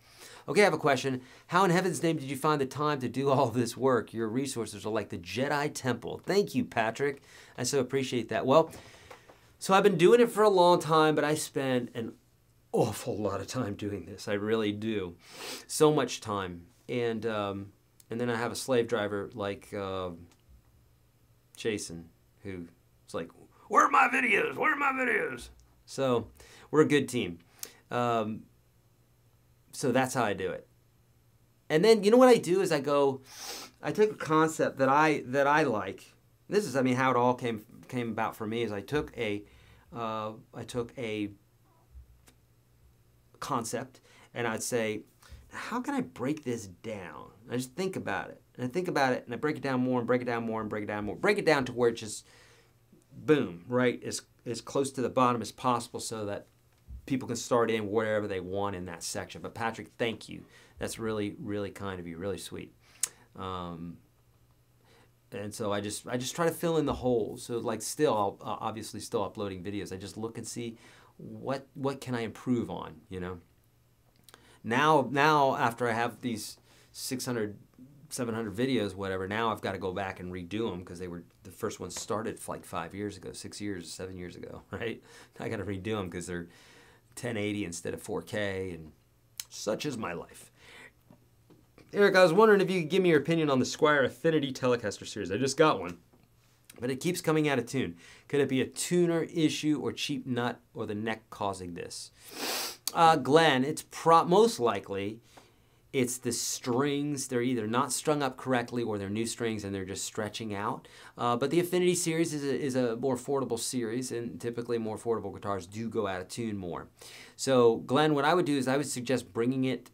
Speaker 1: Okay, I have a question. How in heaven's name did you find the time to do all this work? Your resources are like the Jedi Temple. Thank you, Patrick. I so appreciate that. Well, so I've been doing it for a long time, but I spend an awful lot of time doing this. I really do. So much time. And then I have a slave driver like Jason, who's like, "Where are my videos? Where are my videos?" So we're a good team. So that's how I do it. And then you know what I do is I take a concept that I like. This is, I mean, how it all came about for me is I took a concept and I'd say, how can I break this down? I just think about it, and I think about it, and I break it down more, and break it down more, and break it down more. Break it down to where it's just, boom, right, as close to the bottom as possible so that people can start in wherever they want in that section. But Patrick, thank you. That's really, really kind of you, really sweet. And so I just try to fill in the holes. So like still, I'll obviously still uploading videos. I just look and see what can I improve on, you know. Now after I have these 600, 700 videos, whatever, now I've got to go back and redo them because the first ones started like 5 years ago, 6 years, 7 years ago, right? I got to redo them because they're 1080 instead of 4K, and such is my life. Eric, I was wondering if you could give me your opinion on the Squire Affinity Telecaster series. I just got one, but it keeps coming out of tune. Could it be a tuner issue or cheap nut or the neck causing this? Glenn, it's most likely it's the strings. They're either not strung up correctly or they're new strings and they're just stretching out. But the Affinity series is a more affordable series, and typically more affordable guitars do go out of tune more. So Glenn, what I would do is I would suggest bringing it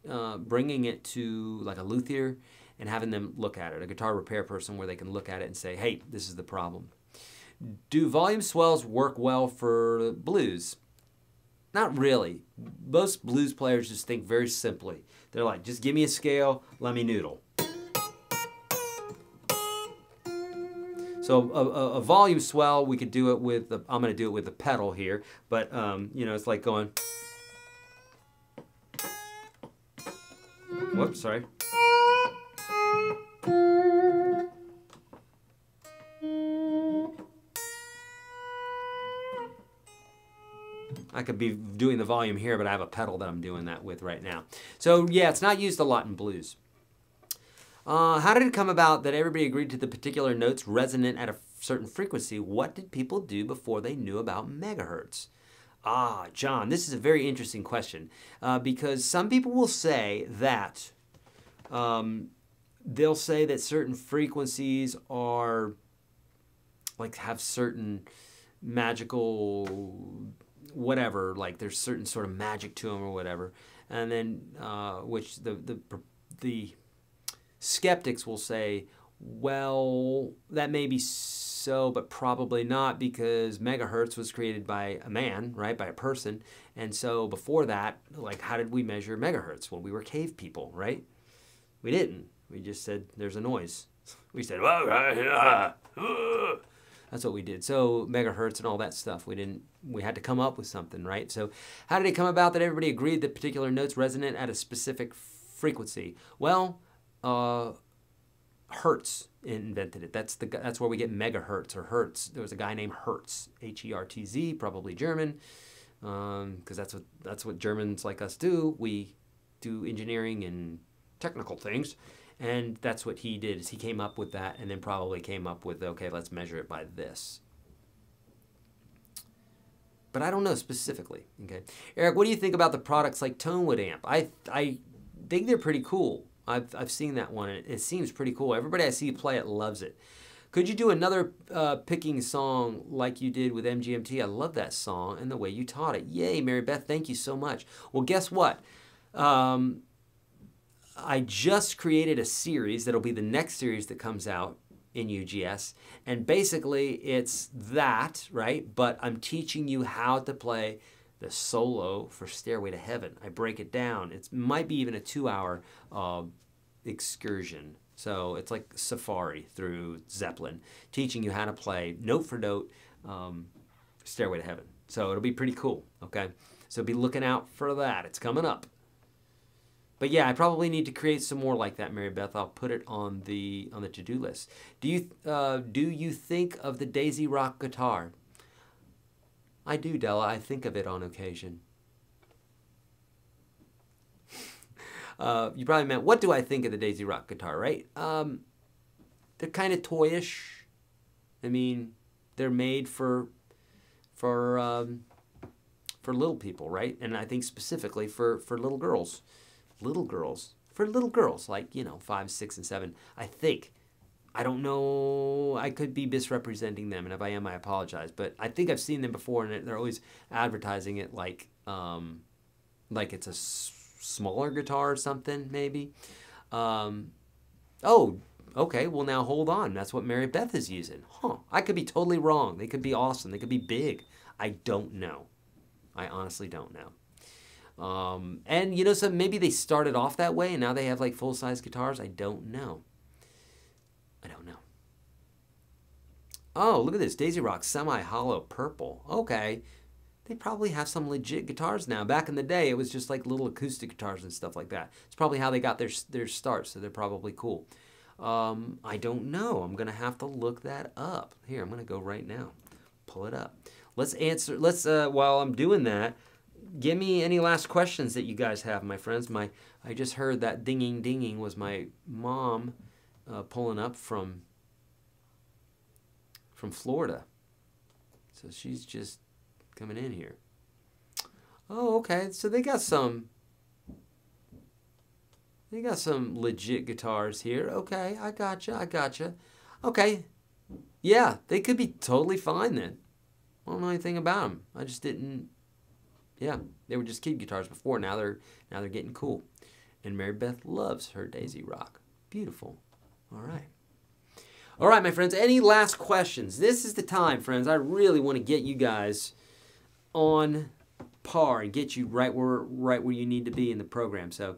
Speaker 1: to like a luthier and having them look at it, a guitar repair person where they can look at it and say, hey, this is the problem. Do volume swells work well for blues? Not really. Most blues players just think very simply. They're like, just give me a scale, let me noodle. So a volume swell, we could do it with, I'm going to do it with the pedal here, but you know, it's like going, whoops, sorry. I could be doing the volume here, but I have a pedal that I'm doing that with right now. So yeah, it's not used a lot in blues. How did it come about that everybody agreed to the particular notes resonant at a certain frequency? What did people do before they knew about megahertz? Ah, John, this is a very interesting question because some people will say that they'll say that certain frequencies are like have certain magical whatever, like there's certain sort of magic to them or whatever, and then which the skeptics will say, well, that may be so, but probably not, because megahertz was created by a man, right, by a person, and so before that, like, how did we measure megahertz? Well, we were cave people, right? We didn't. We just said there's a noise. We said, that's what we did. So megahertz and all that stuff, we had to come up with something, right? So how did it come about that everybody agreed that particular notes resonate at a specific frequency? Well, Hertz invented it. That's where we get megahertz or hertz. There was a guy named Hertz, H-E-R-T-Z, probably German, because that's what Germans like us do. We do engineering and technical things. And that's what he did, is he came up with that and then probably came up with, okay, let's measure it by this. But I don't know specifically, okay? Eric, what do you think about the products like Tonewood amp? I think they're pretty cool. I've seen that one, and it seems pretty cool. Everybody I see play it loves it. Could you do another picking song like you did with MGMT? I love that song and the way you taught it. Yay, Mary Beth, thank you so much. Well, guess what? I just created a series that'll be the next series that comes out in UGS, and basically it's that, right? But I'm teaching you how to play the solo for Stairway to Heaven. I break it down. It might be even a 2-hour excursion. So it's like safari through Zeppelin, teaching you how to play note for note Stairway to Heaven. So it'll be pretty cool, okay? So be looking out for that. It's coming up. But yeah, I probably need to create some more like that, Mary Beth. I'll put it on the to-do list. Do you think of the Daisy Rock guitar? I do, Della. I think of it on occasion. You probably meant, what do I think of the Daisy Rock guitar, right? They're kind of toyish. I mean, they're made for little people, right? And I think specifically for little girls. For little girls, like, you know, 5, 6, and 7, I think. I don't know, I could be misrepresenting them, and if I am, I apologize. But I think I've seen them before, and they're always advertising it like it's smaller guitar or something, maybe. Oh, okay, well now hold on. That's what Mary Beth is using. Huh, I could be totally wrong. They could be awesome. They could be big. I don't know. I honestly don't know. And you know, so maybe they started off that way and now they have like full-size guitars. I don't know. I don't know. Oh, look at this. Daisy Rock semi-hollow purple. Okay. They probably have some legit guitars now. Back in the day, it was just like little acoustic guitars and stuff like that. It's probably how they got their start, so they're probably cool. I don't know. I'm going to have to look that up. Here, I'm going to go right now. Pull it up. Let's answer. While I'm doing that, give me any last questions that you guys have, my friends. I just heard that dinging dinging was my mom pulling up from Florida. So she's just coming in here. Oh, okay. So they got some legit guitars here. Okay, I gotcha. Okay. Yeah, they could be totally fine then. I don't know anything about them. I just didn't. Yeah, they were just kid guitars before. Now they're getting cool. And Mary Beth loves her Daisy Rock. Beautiful. All right. All right, my friends. Any last questions? This is the time, friends. I really want to get you guys on par and get you right where you need to be in the program. So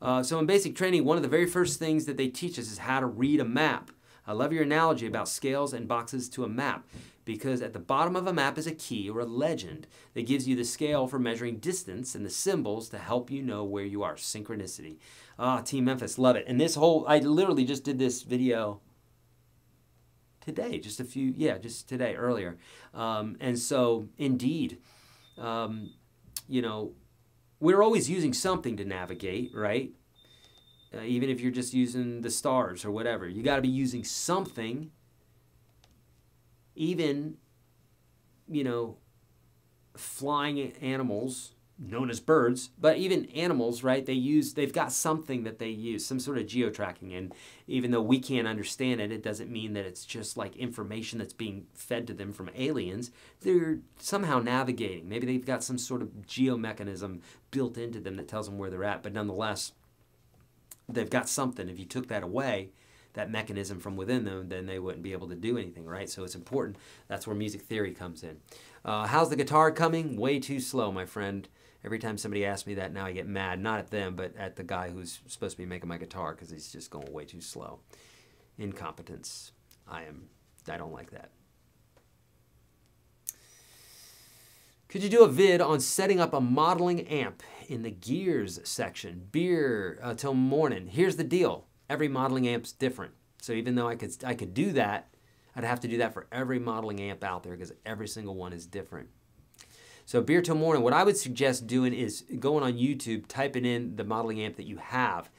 Speaker 1: in basic training, one of the very first things that they teach us is how to read a map. I love your analogy about scales and boxes to a map, because at the bottom of a map is a key or a legend that gives you the scale for measuring distance and the symbols to help you know where you are. Synchronicity. Team Memphis, love it. And I literally just did this video today, just today, earlier. And so, indeed, you know, we're always using something to navigate, right? Even if you're just using the stars or whatever, you got to be using something. Even, you know, flying animals known as birds, but even animals, right? They've got something that they use, some sort of geo-tracking. And even though we can't understand it, it doesn't mean that it's just like information that's being fed to them from aliens. They're somehow navigating. Maybe they've got some sort of geo-mechanism built into them that tells them where they're at. But nonetheless, they've got something. If you took that away, that mechanism from within them, then they wouldn't be able to do anything, right? So it's important. That's where music theory comes in. How's the guitar coming? Way too slow, my friend. Every time somebody asks me that now, I get mad. Not at them, but at the guy who's supposed to be making my guitar, because he's just going way too slow. Incompetence. I don't like that. Could you do a vid on setting up a modeling amp in the gears section? Beer till morning. Here's the deal. Every modeling amp's different. So even though I could do that, I'd have to do that for every modeling amp out there, because every single one is different. So beer till morning, what I would suggest doing is going on YouTube, typing in the modeling amp that you have,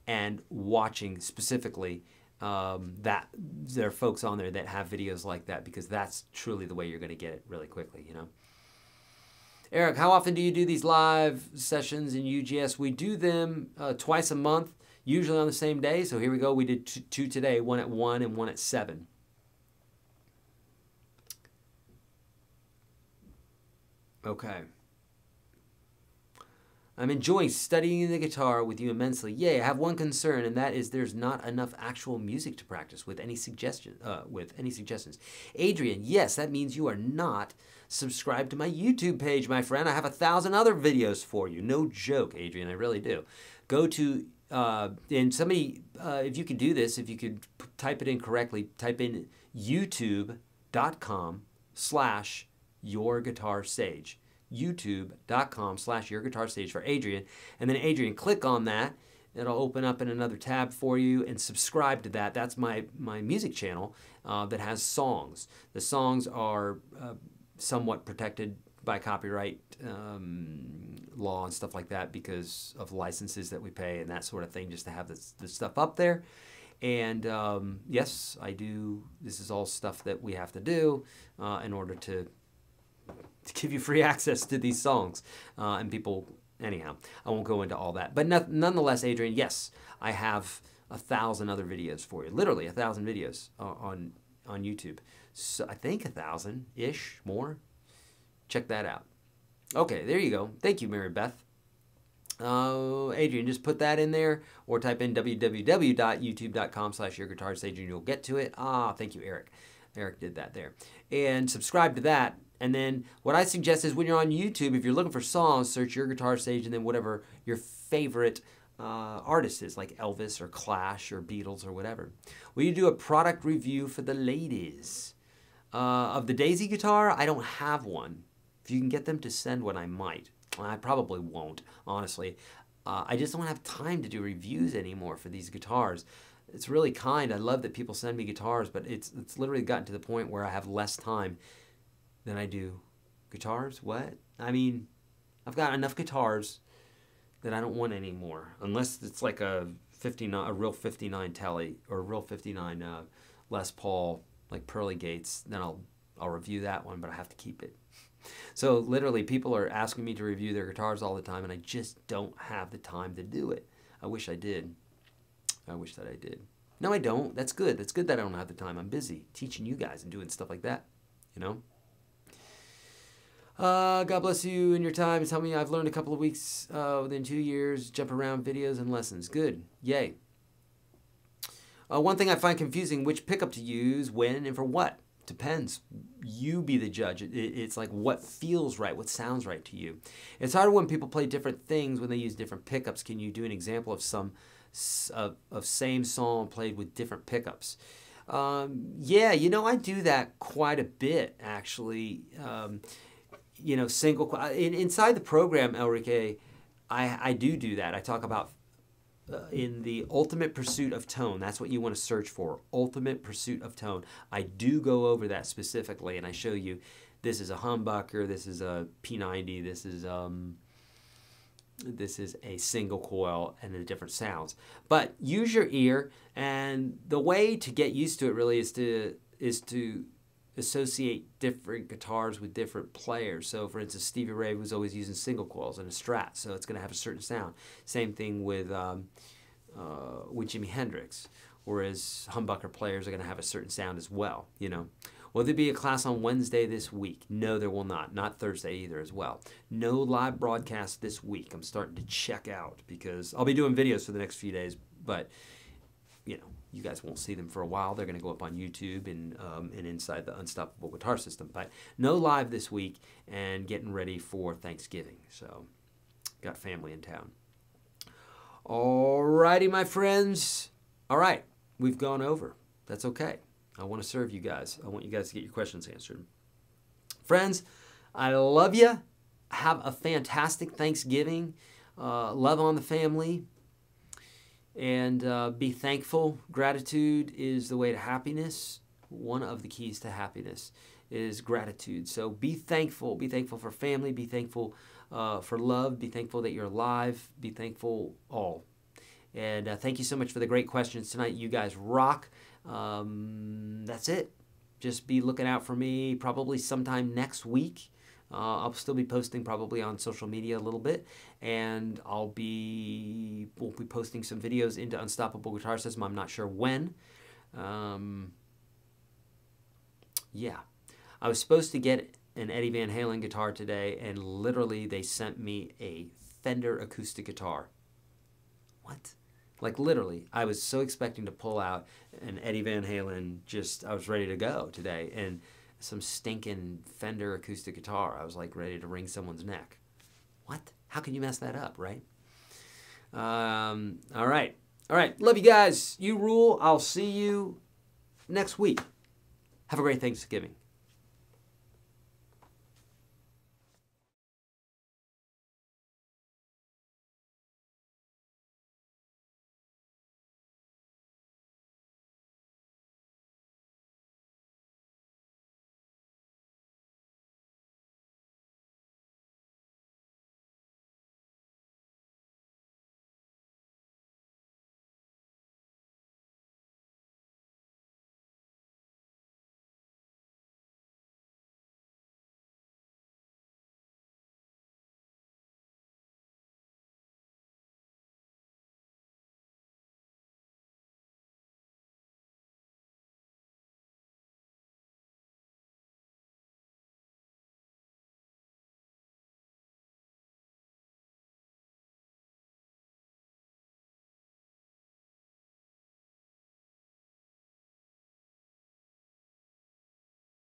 Speaker 1: and watching specifically that there are folks on there that have videos like that, because that's truly the way you're going to get it really quickly, you know. Eric, how often do you do these live sessions in UGS? We do them twice a month, usually on the same day. So here we go. We did two today, one at 1 and one at 7. Okay. I'm enjoying studying the guitar with you immensely. Yay, I have one concern, and that is there's not enough actual music to practice with any suggestions. Adrian, yes, that means you are not subscribed to my YouTube page, my friend. I have 1,000 other videos for you. No joke, Adrian, I really do. Go to, and somebody, if you could do this, if you could type it in correctly, type in youtube.com/yourguitarsage. youtube.com/yourguitarsage for Adrian. And then Adrian, click on that. It'll open up in another tab for you, and subscribe to that. That's my music channel that has songs. The songs are somewhat protected by copyright law and stuff like that, because of licenses that we pay and that sort of thing, just to have this stuff up there. And yes, I do. This is all stuff that we have to do in order to give you free access to these songs. And people, anyhow, I won't go into all that. But nonetheless, Adrian, yes, I have 1,000 other videos for you. Literally 1,000 videos on YouTube. So I think 1,000-ish more. Check that out. Okay, there you go. Thank you, Mary Beth. Adrian, just put that in there or type in www.youtube.com/YourGuitarist, and you'll get to it. Thank you, Eric. Eric did that there. And subscribe to that. And then what I suggest is when you're on YouTube, if you're looking for songs, search Your Guitar Stage and then whatever your favorite artist is, like Elvis or Clash or Beatles or whatever. Will you do a product review for the ladies? Of the Daisy guitar, I don't have one. If you can get them to send one, I might. I probably won't, honestly. I just don't have time to do reviews anymore for these guitars. It's really kind. I love that people send me guitars, but it's literally gotten to the point where I have less time than I do guitars. What? I mean, I've got enough guitars that I don't want anymore, unless it's like a real 59 Tele or a real 59 Les Paul, like Pearly Gates. Then I'll review that one, but I have to keep it. So literally, people are asking me to review their guitars all the time, and I just don't have the time to do it. I wish I did. I wish that I did. No, I don't. That's good. That's good that I don't have the time. I'm busy teaching you guys and doing stuff like that, you know? God bless you in your time. Tell me I've learned a couple of weeks within 2 years, jump around videos and lessons. Good. Yay. One thing I find confusing, which pickup to use, when, and for what? Depends. You be the judge. It's like what feels right, what sounds right to you. It's harder when people play different things when they use different pickups. Can you do an example of some of same song played with different pickups? Yeah, you know, I do that quite a bit, actually. You know, inside the program, Enrique, I do that. I talk about in the ultimate pursuit of tone. That's what you want to search for, ultimate pursuit of tone. I do go over that specifically, and I show you this is a humbucker, this is a P90, this is a single coil, and the different sounds. But use your ear, and the way to get used to it really is to associate different guitars with different players. So for instance, Stevie Ray was always using single coils and a Strat, so it's going to have a certain sound. Same thing with Jimi Hendrix, whereas humbucker players are going to have a certain sound as well, you know. Will there be a class on Wednesday this week? No, there will not. Not Thursday either as well. No live broadcast this week. I'm starting to check out because I'll be doing videos for the next few days, but you know, you guys won't see them for a while. They're going to go up on YouTube and inside the Unstoppable Guitar System. But no live this week, and getting ready for Thanksgiving. So, got family in town. Alrighty, my friends. All right, we've gone over. That's okay. I want to serve you guys. I want you guys to get your questions answered. Friends, I love you. Have a fantastic Thanksgiving. Love on the family. And be thankful. Gratitude is the way to happiness. One of the keys to happiness is gratitude. So be thankful. Be thankful for family. Be thankful for love. Be thankful that you're alive. Be thankful all. And thank you so much for the great questions tonight. You guys rock. That's it. Just be looking out for me probably sometime next week. I'll still be posting probably on social media a little bit, and we'll be posting some videos into Unstoppable Guitar System. I'm not sure when. Yeah. I was supposed to get an Eddie Van Halen guitar today, and literally they sent me a Fender acoustic guitar. What? Like literally, I was so expecting to pull out an Eddie Van Halen, I was ready to go today, and some stinking Fender acoustic guitar. I was like ready to wring someone's neck. What? How can you mess that up, right? All right. All right. Love you guys. You rule. I'll see you next week. Have a great Thanksgiving.